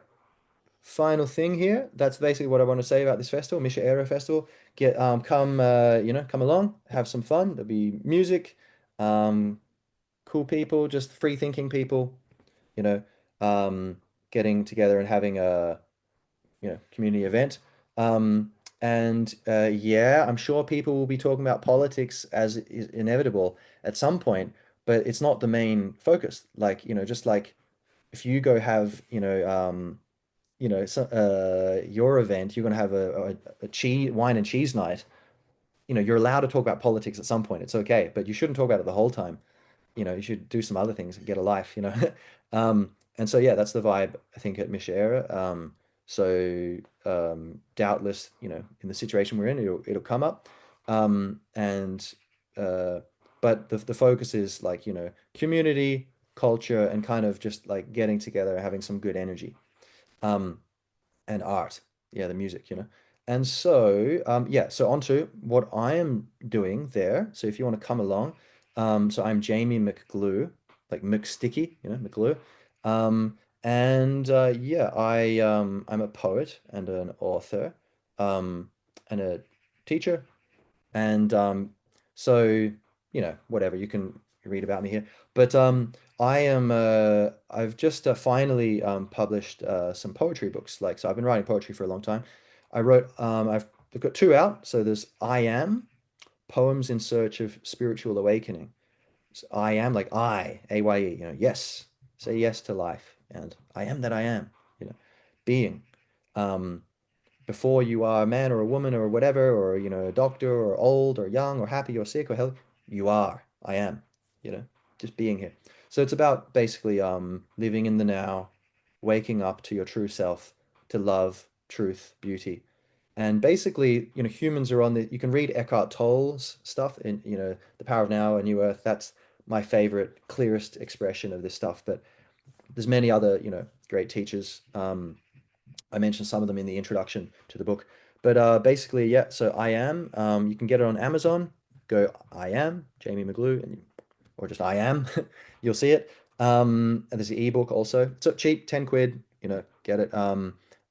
Final thing here. That's basically what I want to say about this festival, Mise Éire Festival. Come along, have some fun. There'll be music, um, cool people, just free thinking people, you know, um, getting together and having a, community event. And yeah, I'm sure people will be talking about politics as is inevitable at some point, but it's not the main focus. Like, just like if you go have, your event, you're going to have a cheese, wine and cheese night. You're allowed to talk about politics at some point. It's okay, but you shouldn't talk about it the whole time. You should do some other things and get a life. And so, yeah, that's the vibe, I think, at Mishaira. Doubtless, in the situation we're in, it'll come up. And but the focus is like, community, culture, and kind of just like getting together and having some good energy. Um, and art. Yeah, the music, And so, yeah, so on to what I am doing there. So if you want to come along, so I'm Jamie McGlue, like McSticky, McGlue. And yeah, I'm a poet and an author, and a teacher. And so, whatever, you can read about me here. But I've just finally published some poetry books. Like, so I've been writing poetry for a long time. I've got two out. So there's I Am, Poems in Search of Spiritual Awakening. So I am like AYE, yes, say yes to life. And I am that I am, being. Um, before you are a man or a woman or whatever, or a doctor or old or young or happy or sick or healthy, you are. I am, you know, just being here. So it's about basically living in the now, waking up to your true self, to love, truth, beauty. And basically, humans are on the, you can read Eckhart Tolle's stuff in, The Power of Now, A New Earth. That's my favorite, clearest expression of this stuff. But there's many other, great teachers. I mentioned some of them in the introduction to the book. But basically, yeah, so I am. You can get it on Amazon. Go I am, Jamie McGlue, or just I am. You'll see it. And there's the ebook also. So cheap, 10 quid, get it.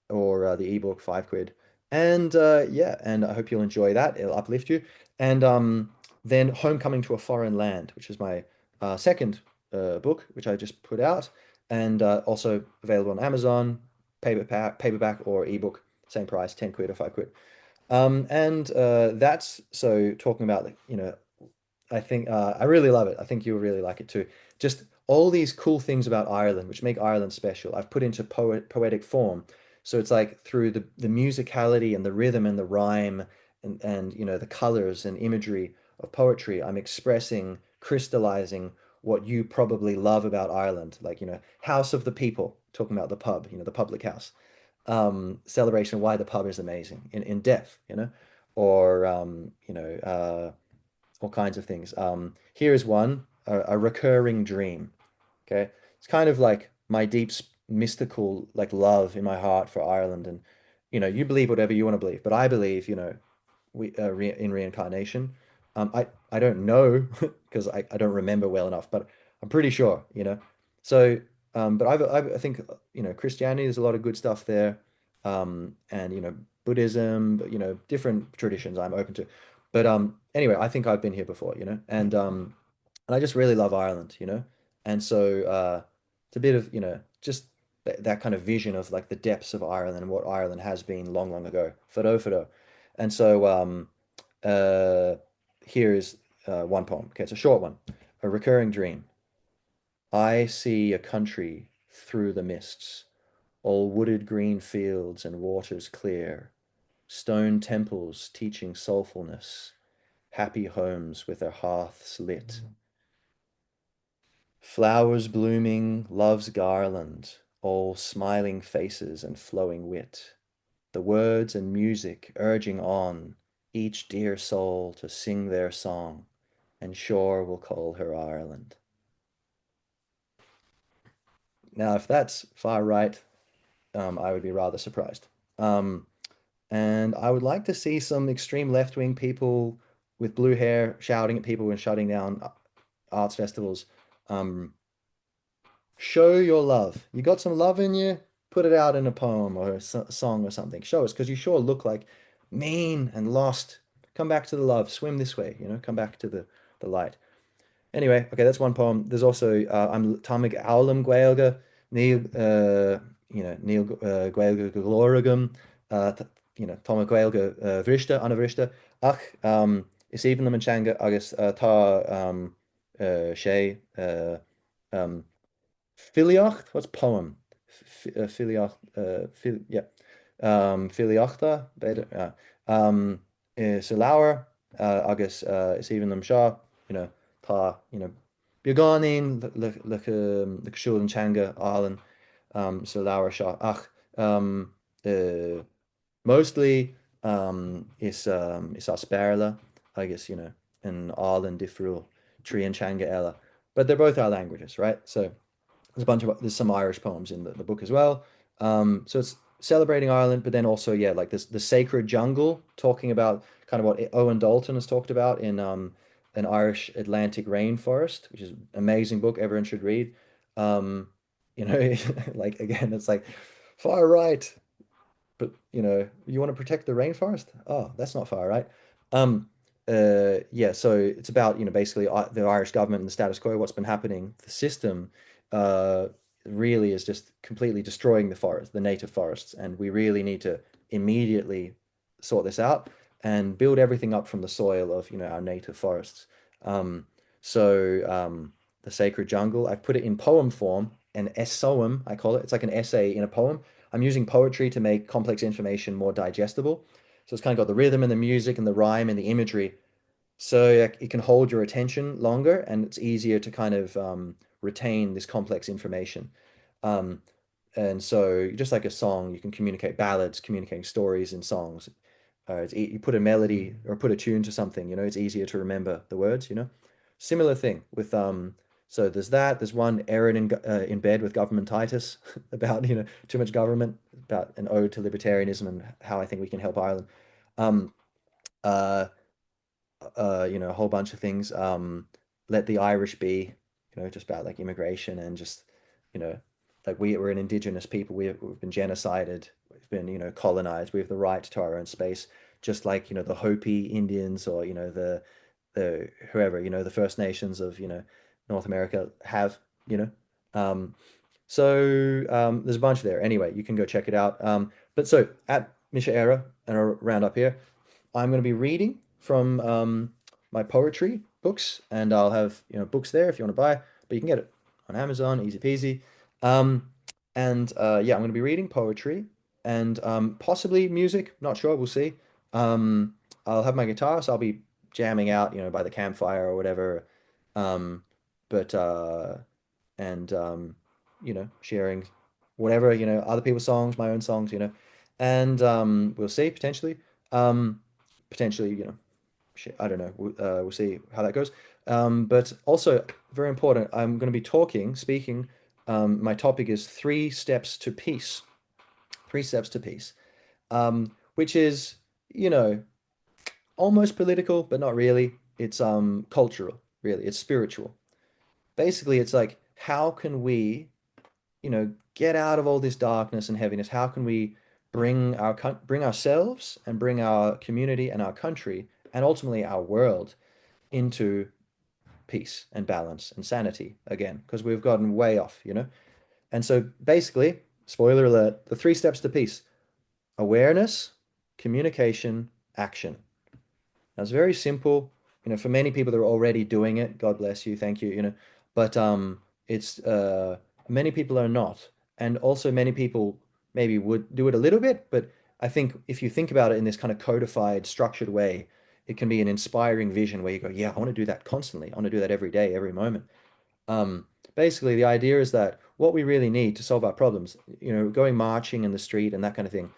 Or the ebook, 5 quid. And yeah, and I hope you'll enjoy that. It'll uplift you. And then Homecoming to a Foreign Land, which is my second book, which I just put out, and also available on Amazon, paperback or ebook, same price, 10 quid or 5 quid. And that's so talking about, I think I really love it. I think you'll really like it too. Just all these cool things about Ireland, which make Ireland special, I've put into poetic form. So it's like through the musicality and the rhythm and the rhyme and the colors and imagery of poetry, I'm expressing, crystallizing what you probably love about Ireland, like House of the People, talking about the pub, the public house, celebration of why the pub is amazing in depth, or all kinds of things. Here is one, a recurring dream. Okay, it's kind of like my deep mystical like love in my heart for Ireland, and you believe whatever you want to believe, but I believe in reincarnation. I don't know because I don't remember well enough, but I'm pretty sure. So but I think Christianity, there's a lot of good stuff there, and Buddhism, but different traditions I'm open to. But anyway, I think I've been here before, and I just really love Ireland, and so it's a bit of just that kind of vision of like the depths of Ireland and what Ireland has been long, long ago. Fado. And so uh, here's one poem. Okay, it's a short one. A recurring dream. I see a country through the mists, all wooded green fields and waters clear, stone temples teaching soulfulness, happy homes with their hearths lit, flowers blooming, love's garland, all smiling faces and flowing wit, the words and music urging on each dear soul to sing their song, and sure will call her Ireland. Now, if that's far right, I would be rather surprised. Um, and I would like to see some extreme left-wing people with blue hair shouting at people and shutting down arts festivals. Um, Show your love. You got some love in you? Put it out in a poem or a song or something. Show us, because you sure look like mean and lost. Come back to the love. Swim this way, come back to the light. Anyway, okay, that's one poem. There's also I'm Tamig Aulam Gaelga, Neil Neil Gaelga Gloragum, Tamig Gaelga Vrista, Anna Vrista, Ach, is even the Manchanga Agus Ta Shay um Filiocht, what's poem? Filiocht, yeah. Filiochta, better. So Lauer, agus is even them Shaw, tá, Bioganin, le Shul and Changa, Alan, so Lauer Shaw. Ach, uh, mostly is Asperla, I guess, and Alan Difriul, Tree and Changa Ella. But they're both our languages, right? So there's some Irish poems in the book as well. So it's celebrating Ireland, but then also, yeah, like this the sacred jungle, talking about kind of what Owen Dalton has talked about in an Irish Atlantic rainforest, which is an amazing book everyone should read. Um, like again, it's like far right, but you want to protect the rainforest? Oh, that's not far right. Um, yeah, so it's about, basically the Irish government and the status quo, what's been happening. The system uh, really is just completely destroying the forest, the native forests, and we really need to immediately sort this out and build everything up from the soil of, our native forests. Um, the sacred jungle, I've put it in poem form, an essoem, I call it. It's like an essay in a poem. I'm using poetry to make complex information more digestible. So it's kind of got the rhythm and the music and the rhyme and the imagery. So it can hold your attention longer and it's easier to kind of retain this complex information. Um, and so just like a song, you can communicate ballads, communicating stories in songs. You put a melody or put a tune to something, it's easier to remember the words. Similar thing with so there's that. There's one Erin in bed with governmentitis about too much government, about an ode to libertarianism and how I think we can help Ireland. Um, uh, a whole bunch of things. Let the Irish be, just about like immigration and just, you know, like we're an indigenous people. We've been genocided. We've been, colonized. We have the right to our own space, just like, the Hopi Indians or, the whoever, the First Nations of, North America have, you know. Um, there's a bunch there. Anyway, you can go check it out. But so at Mise Éire and around up here, I'm going to be reading from my poetry books, and I'll have books there if you want to buy, but you can get it on Amazon, easy peasy. Um, yeah, I'm going to be reading poetry and possibly music. Not sure, we'll see. Um, I'll have my guitar, so I'll be jamming out, by the campfire or whatever. Um, but and sharing whatever, other people's songs, my own songs, and we'll see potentially. Um, Potentially, I don't know. We'll see how that goes. But also, very important, I'm going to be speaking. My topic is three steps to peace. Three steps to peace, which is, you know, almost political, but not really. It's cultural, really. It's spiritual. Basically, it's like, how can we, get out of all this darkness and heaviness? How can we bring ourselves and bring our community and our country and ultimately our world into peace and balance and sanity again? Because we've gotten way off. And so basically, spoiler alert, the three steps to peace: awareness, communication, action. Now it's very simple. For many people that are already doing it, God bless you, thank you. But it's many people are not, and also many people maybe would do it a little bit, but I think if you think about it in this kind of codified, structured way, it can be an inspiring vision where you go, yeah, I want to do that constantly. I want to do that every day, every moment. Basically, the idea is that what we really need to solve our problems, going marching in the street and that kind of thing,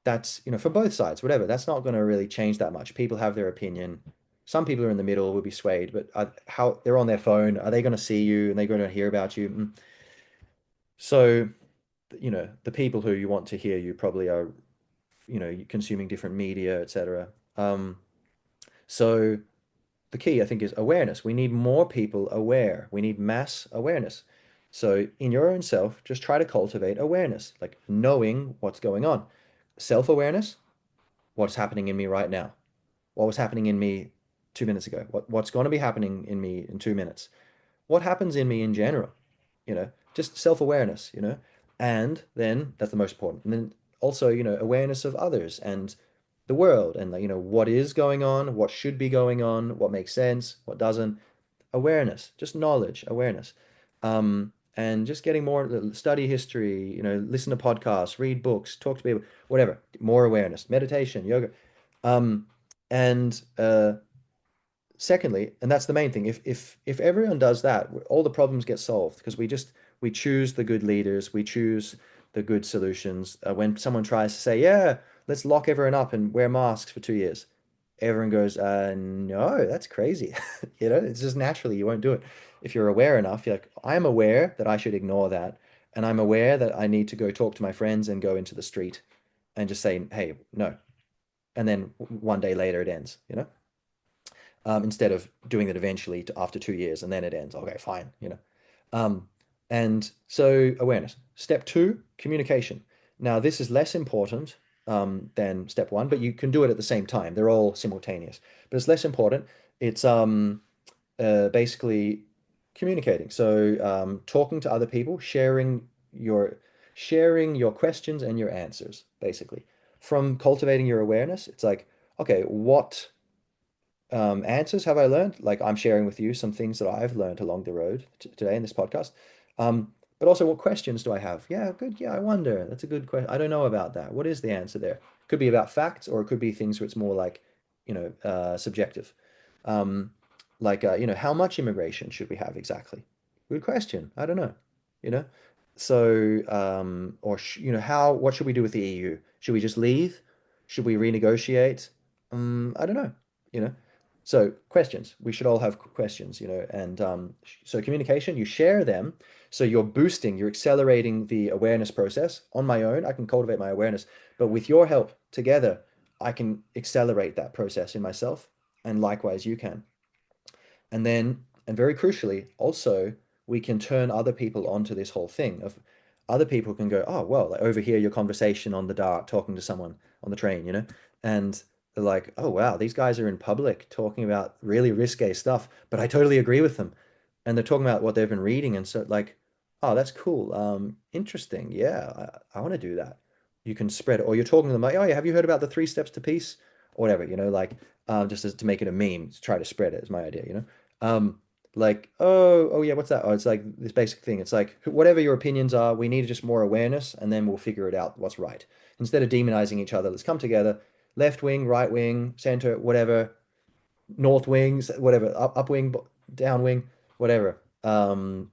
that's, for both sides, whatever, that's not going to really change that much. People have their opinion. Some people are in the middle, will be swayed, but how they're on their phone, are they going to see you and they're going to hear about you? So, the people who you want to hear you probably are, consuming different media, etc. Um, so the key, I think, is awareness. We need more people aware. We need mass awareness. So in your own self, just try to cultivate awareness, like knowing what's going on. Self-awareness, what's happening in me right now? What was happening in me 2 minutes ago? What's going to be happening in me in 2 minutes? What happens in me in general? Just self-awareness. And then that's the most important. And then also, awareness of others and the world and like, what is going on, what should be going on, what makes sense, what doesn't. Awareness, just knowledge, awareness. And just getting more, study history, listen to podcasts, read books, talk to people, whatever. More awareness, meditation, yoga. Um, and Secondly, and that's the main thing, if everyone does that, all the problems get solved because we choose the good leaders, we choose the good solutions. When someone tries to say, yeah, let's lock everyone up and wear masks for 2 years, everyone goes, no, that's crazy. It's just naturally you won't do it. If you're aware enough, you're like, I'm aware that I should ignore that, and I'm aware that I need to go talk to my friends and go into the street and just say, hey, no. And then one day later it ends. Instead of doing it eventually after 2 years and then it ends. Okay, fine. Um, and so awareness. Step two, communication. Now, this is less important than step one, but you can do it at the same time. They're all simultaneous, but it's less important. It's basically communicating. So talking to other people, sharing your questions and your answers, basically. From cultivating your awareness, it's like, okay, what answers have I learned? Like I'm sharing with you some things that I've learned along the road today in this podcast. Um, But also, what questions do I have? Yeah, good. Yeah, I wonder. That's a good question. I don't know about that. What is the answer there? Could be about facts, or it could be things where it's more like, subjective. Um, how much immigration should we have exactly? Good question. I don't know. You know, so or sh how what should we do with the EU? Should we just leave? Should we renegotiate? I don't know. You know, so questions. We should all have questions. And so communication. You share them, so you're boosting, you're accelerating the awareness process. On my own, I can cultivate my awareness, but with your help together, I can accelerate that process in myself, and likewise you can. And then, and very crucially, also, we can turn other people onto this whole thing of other people can go, oh, well, like overhear your conversation on the dart, talking to someone on the train, and they're like, oh, wow, these guys are in public talking about really risque stuff, but I totally agree with them. And they're talking about what they've been reading. And so, like, oh, that's cool. Interesting. Yeah, I want to do that. You can spread it, or you're talking to them like, oh, yeah, have you heard about the three steps to peace? Or whatever, like, just as, to make it a meme, to try to spread it is my idea. Um, like, oh yeah, what's that? Oh, it's like this basic thing. It's like whatever your opinions are, we need just more awareness, and then we'll figure it out what's right. Instead of demonizing each other, let's come together, left wing, right wing, center, whatever, north wings, whatever, up wing, down wing, whatever.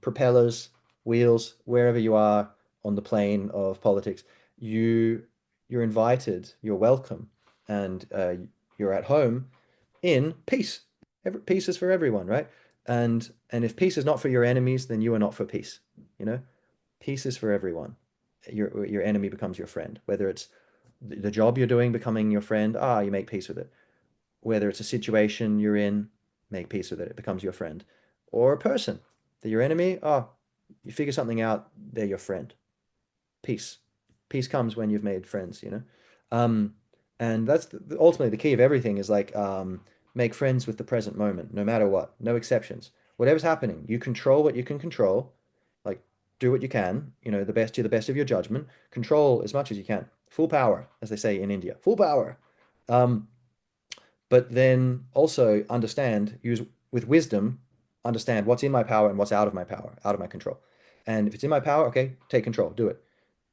Propellers, wheels, wherever you are on the plane of politics, you you're invited, you're welcome, and you're at home in peace. Peace is for everyone, right? And if peace is not for your enemies, then you are not for peace. You know, peace is for everyone. Your enemy becomes your friend. Whether it's the job you're doing becoming your friend, you make peace with it. Whether it's a situation you're in, make peace with it. It becomes your friend. Or a person, they're your enemy. You figure something out, they're your friend. Peace. Peace comes when you've made friends. Um, and that's ultimately the key of everything is like make friends with the present moment, no matter what, no exceptions. Whatever's happening, you control what you can control, like do what you can, the best to the best of your judgment, control as much as you can. Full power, as they say in India, full power. Um, but then also use with wisdom, understand what's in my power and what's out of my power, out of my control. And if it's in my power, okay, take control, do it.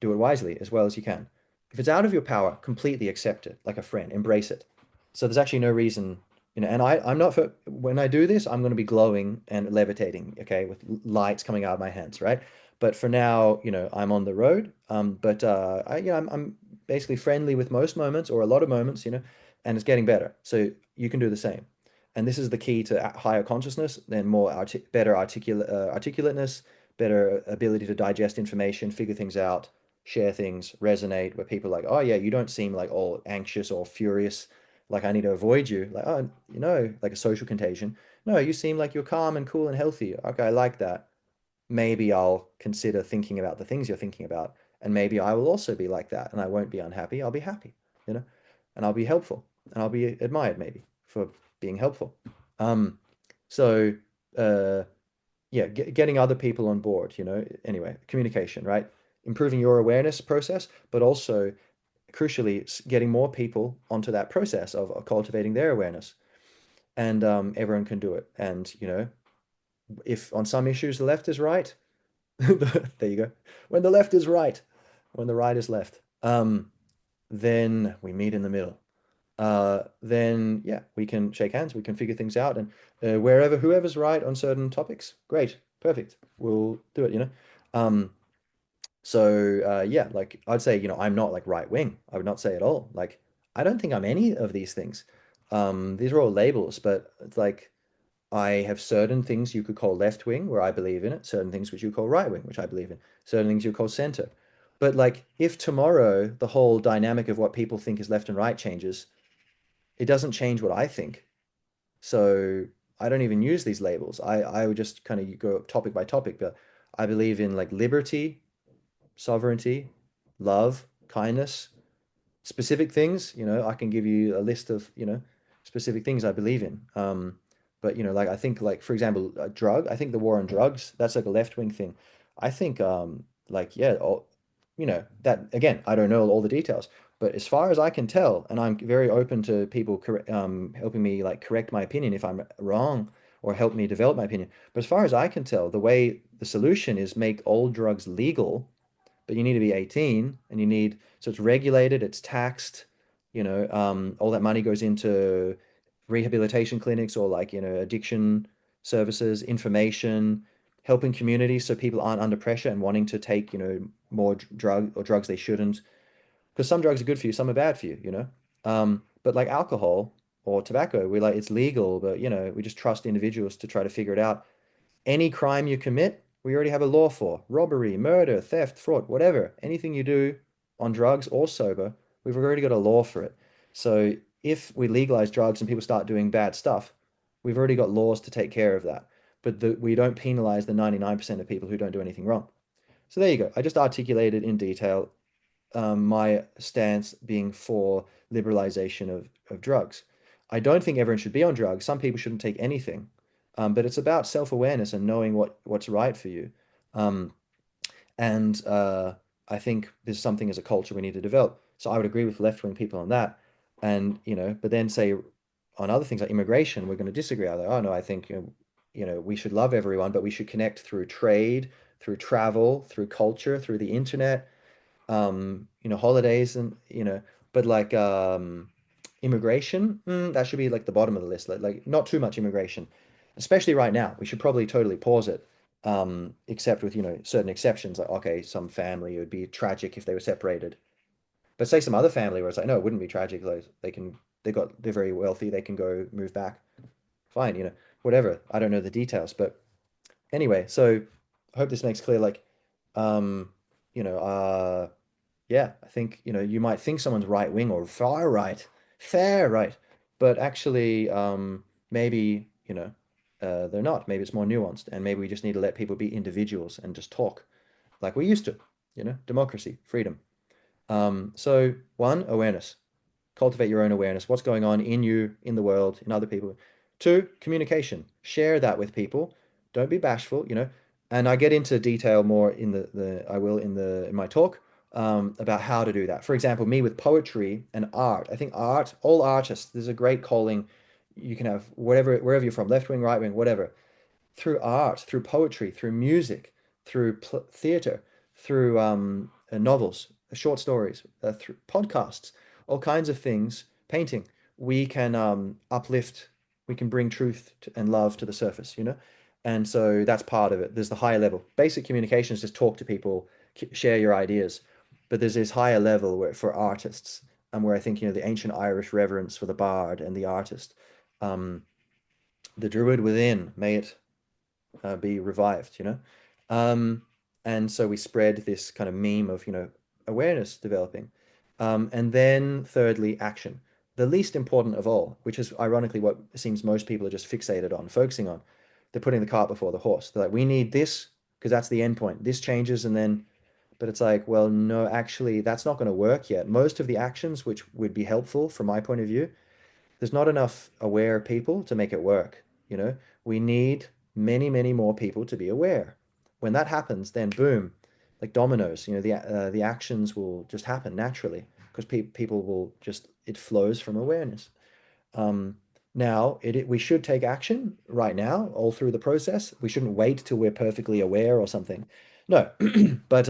Do it wisely as well as you can. If it's out of your power, completely accept it like a friend, embrace it. So there's actually no reason, and I'm not for, when I do this, I'm going to be glowing and levitating, okay, with lights coming out of my hands, right? But for now, I'm on the road. But I'm basically friendly with most moments or a lot of moments, and it's getting better. So you can do the same. And this is the key to higher consciousness, then better articulateness, better ability to digest information, figure things out, share things, resonate, where people are like, oh yeah, you don't seem like all anxious or furious, like I need to avoid you. Like, oh, like a social contagion. No, you seem like you're calm and cool and healthy. Okay, I like that. Maybe I'll consider thinking about the things you're thinking about. And maybe I will also be like that and I won't be unhappy. I'll be happy, you know, and I'll be helpful and I'll be admired maybe for being helpful. Um, so, uh, yeah, getting other people on board, anyway, communication, right? Improving your awareness process, but also crucially getting more people onto that process of cultivating their awareness. And everyone can do it. And, if on some issues the left is right, there you go. When the left is right, when the right is left, then we meet in the middle. Then yeah, we can shake hands, we can figure things out, and whoever's right on certain topics, great, perfect, we'll do it. Um, yeah, like I'd say, I'm not like right wing. I would not say at all. Like I don't think I'm any of these things. These are all labels, but it's like I have certain things you could call left wing, where I believe in it, certain things which you call right wing, which I believe in, certain things you call center. But like if tomorrow the whole dynamic of what people think is left and right changes, it doesn't change what I think. So I don't even use these labels. I would just kind of go topic by topic, but I believe in like liberty, sovereignty, love, kindness, specific things, I can give you a list of, specific things I believe in. But like I think like for example, I think the war on drugs, that's like a left-wing thing. I think like yeah, that again, I don't know all the details, but as far as I can tell, and I'm very open to people helping me like correct my opinion if I'm wrong or help me develop my opinion. But as far as I can tell, the way the solution is make all drugs legal, but you need to be 18 and you need, so it's regulated, it's taxed, all that money goes into rehabilitation clinics or like, addiction services, information, helping communities so people aren't under pressure and wanting to take, more drug or drugs they shouldn't. Because some drugs are good for you, some are bad for you. But like alcohol or tobacco, we like it's legal, but we just trust individuals to try to figure it out. Any crime you commit, we already have a law for. Robbery, murder, theft, fraud, whatever. Anything you do on drugs or sober, we've already got a law for it. So if we legalize drugs and people start doing bad stuff, we've already got laws to take care of that. But we don't penalize the 99% of people who don't do anything wrong. So there you go. I just articulated in detail my stance being for liberalization of drugs. I don't think everyone should be on drugs. Some people shouldn't take anything. But it's about self-awareness and knowing what's right for you. Um, and I think this is something as a culture we need to develop. So I would agree with left-wing people on that. And, but then say on other things like immigration, we're going to disagree. Like, oh no, I think, we should love everyone, but we should connect through trade, through travel, through culture, through the internet, holidays and, but like immigration, that should be like the bottom of the list. Like not too much immigration, especially right now. We should probably totally pause it, except with, certain exceptions. Like, okay, some family, it would be tragic if they were separated. But say some other family where it's like, no, it wouldn't be tragic. Like they're very wealthy. They can go move back. Fine, whatever. I don't know the details, but anyway, so I hope this makes clear, like, um, you know, uh, yeah, I think, you might think someone's right wing or far right, fair right, but actually, maybe, they're not. Maybe it's more nuanced, and maybe we just need to let people be individuals and just talk like we used to, democracy, freedom. So one, awareness. Cultivate your own awareness. What's going on in you, in the world, in other people. Two, communication. Share that with people. Don't be bashful. And I get into detail more in the I will in my talk about how to do that. For example, me with poetry and art. I think art, all artists, there's a great calling. You can have whatever, wherever you're from, left wing, right wing, whatever, through art, through poetry, through music, through theater, through novels, short stories, through podcasts, all kinds of things, painting. We can uplift, we can bring truth and love to the surface. And so that's part of it. There's the higher level. Basic communication is just talk to people, share your ideas. But there's this higher level where for artists, and where I think, the ancient Irish reverence for the bard and the artist, um, the druid within, may it be revived. Um, and so we spread this kind of meme of, awareness developing. And then thirdly, action. The least important of all, which is ironically what it seems most people are just fixated on, focusing on. They're putting the cart before the horse. They're like, we need this because that's the end point. This changes and then, but it's like, well, no, actually, that's not going to work yet. Most of the actions which would be helpful from my point of view, there's not enough aware people to make it work. We need many, many more people to be aware. When that happens, then boom, like dominoes, the actions will just happen naturally because people will just, it flows from awareness. Um, Now, we should take action right now, all through the process. We shouldn't wait till we're perfectly aware or something. No, but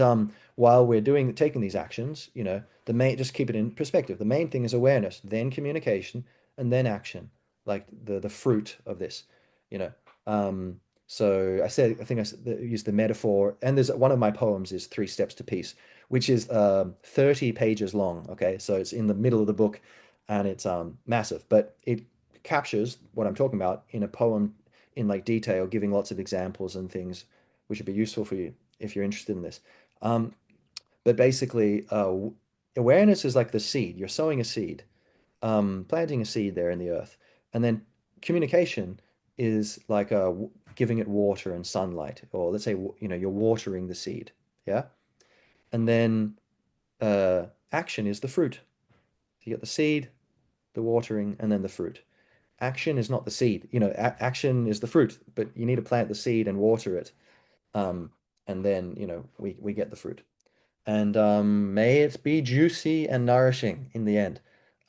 while we're taking these actions, the main, just keep it in perspective. The main thing is awareness, then communication, and then action, like the fruit of this, you know. Um, so I think used the metaphor, and there's one of my poems is Three Steps to Peace, which is 30 pages long. Okay, so it's in the middle of the book and it's massive, but it captures what I'm talking about in a poem in like detail, giving lots of examples and things which would be useful for you if you're interested in this. Um, but basically, awareness is like the seed. You're sowing a seed, planting a seed there in the earth, and then communication is like giving it water and sunlight, or let's say you're watering the seed, yeah, and then action is the fruit. So you get the seed, the watering, and then the fruit. Action is not the seed. Action is the fruit, but you need to plant the seed and water it. Um, and then, we get the fruit. And may it be juicy and nourishing in the end.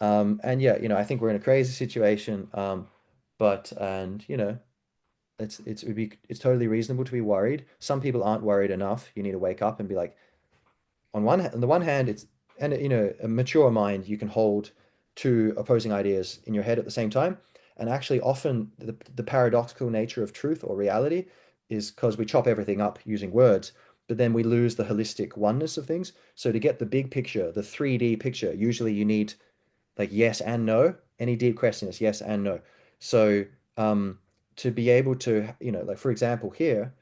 And yeah, I think we're in a crazy situation. But, and, it's totally reasonable to be worried. Some people aren't worried enough. You need to wake up and be like, on the one hand, it's and a mature mind, you can hold two opposing ideas in your head at the same time. And actually, often the paradoxical nature of truth or reality is because we chop everything up using words, but then we lose the holistic oneness of things. So to get the big picture, the 3D picture, usually you need like yes and no. Any deep question is yes and no. So um, to be able to, like for example here,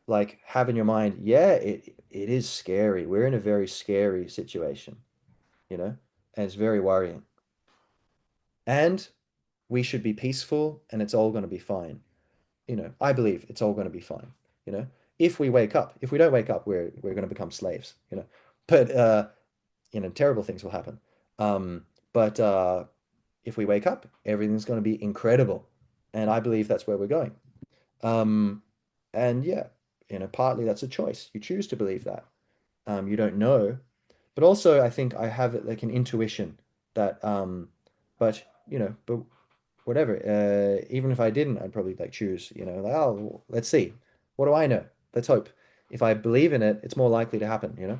like have in your mind, yeah, it is scary. We're in a very scary situation, and it's very worrying. And we should be peaceful and it's all going to be fine. I believe it's all going to be fine, you know. If we wake up, if we don't wake up, we're going to become slaves, you know. But terrible things will happen. But if we wake up, everything's going to be incredible. And I believe that's where we're going. Um, and yeah, partly that's a choice. You choose to believe that. You don't know. But also, I think I have like an intuition that, but but whatever. Even if I didn't, I'd probably like choose. Like oh, let's see. What do I know? Let's hope. If I believe in it, it's more likely to happen.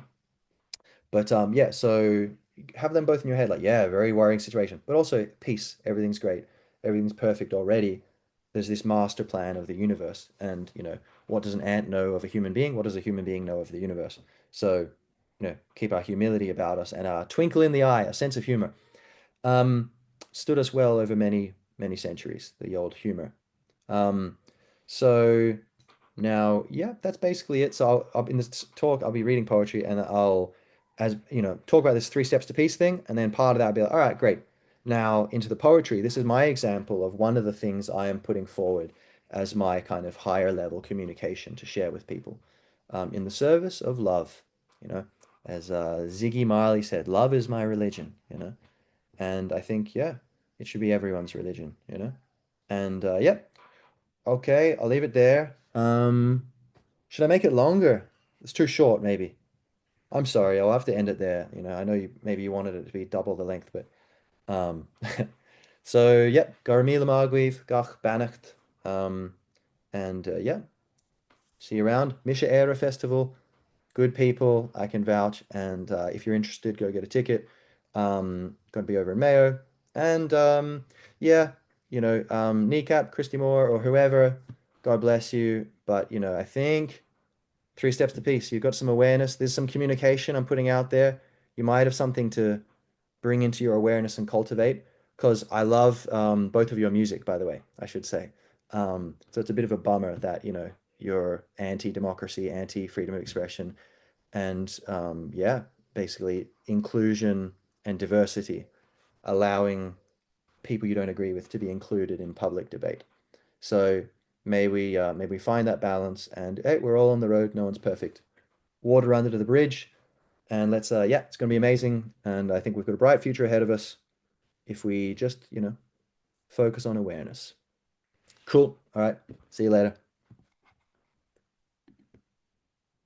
But yeah. So have them both in your head. Like yeah, very worrying situation, but also peace. Everything's great. Everything's perfect already. There's this master plan of the universe, and what does an ant know of a human being? What does a human being know of the universe? So keep our humility about us and our twinkle in the eye, a sense of humor, um, stood us well over many, many centuries, the old humor. Um, so now, yeah, that's basically it. So in this talk, I'll be reading poetry and I'll, as talk about this three steps to peace thing. And then part of that, I'll be like, all right, great. Now into the poetry. This is my example of one of the things I am putting forward as my kind of higher level communication to share with people, in the service of love, you know, as Ziggy Marley said, love is my religion. And I think, yeah, it should be everyone's religion. And yeah, okay, I'll leave it there. Should I make it longer? It's too short, maybe. I'm sorry, I'll have to end it there. I know maybe you wanted it to be double the length, but um so yep, Gar míle mágwaibh, gach bannacht. And yeah, see you around. Mise Éire Festival, good people, I can vouch. And if you're interested, go get a ticket. Going to be over in Mayo. And yeah, Kneecap, Christy Moore, or whoever, God bless you. But, I think three steps to peace. You've got some awareness. There's some communication I'm putting out there. You might have something to bring into your awareness and cultivate. Because I love both of your music, by the way, I should say. So it's a bit of a bummer that, you're anti-democracy, anti-freedom of expression, and yeah, basically inclusion and diversity, allowing people you don't agree with to be included in public debate. So may we find that balance. And hey, we're all on the road. No one's perfect. Water under the bridge, and let's yeah, it's going to be amazing. And I think we've got a bright future ahead of us if we just focus on awareness. Cool. All right. See you later.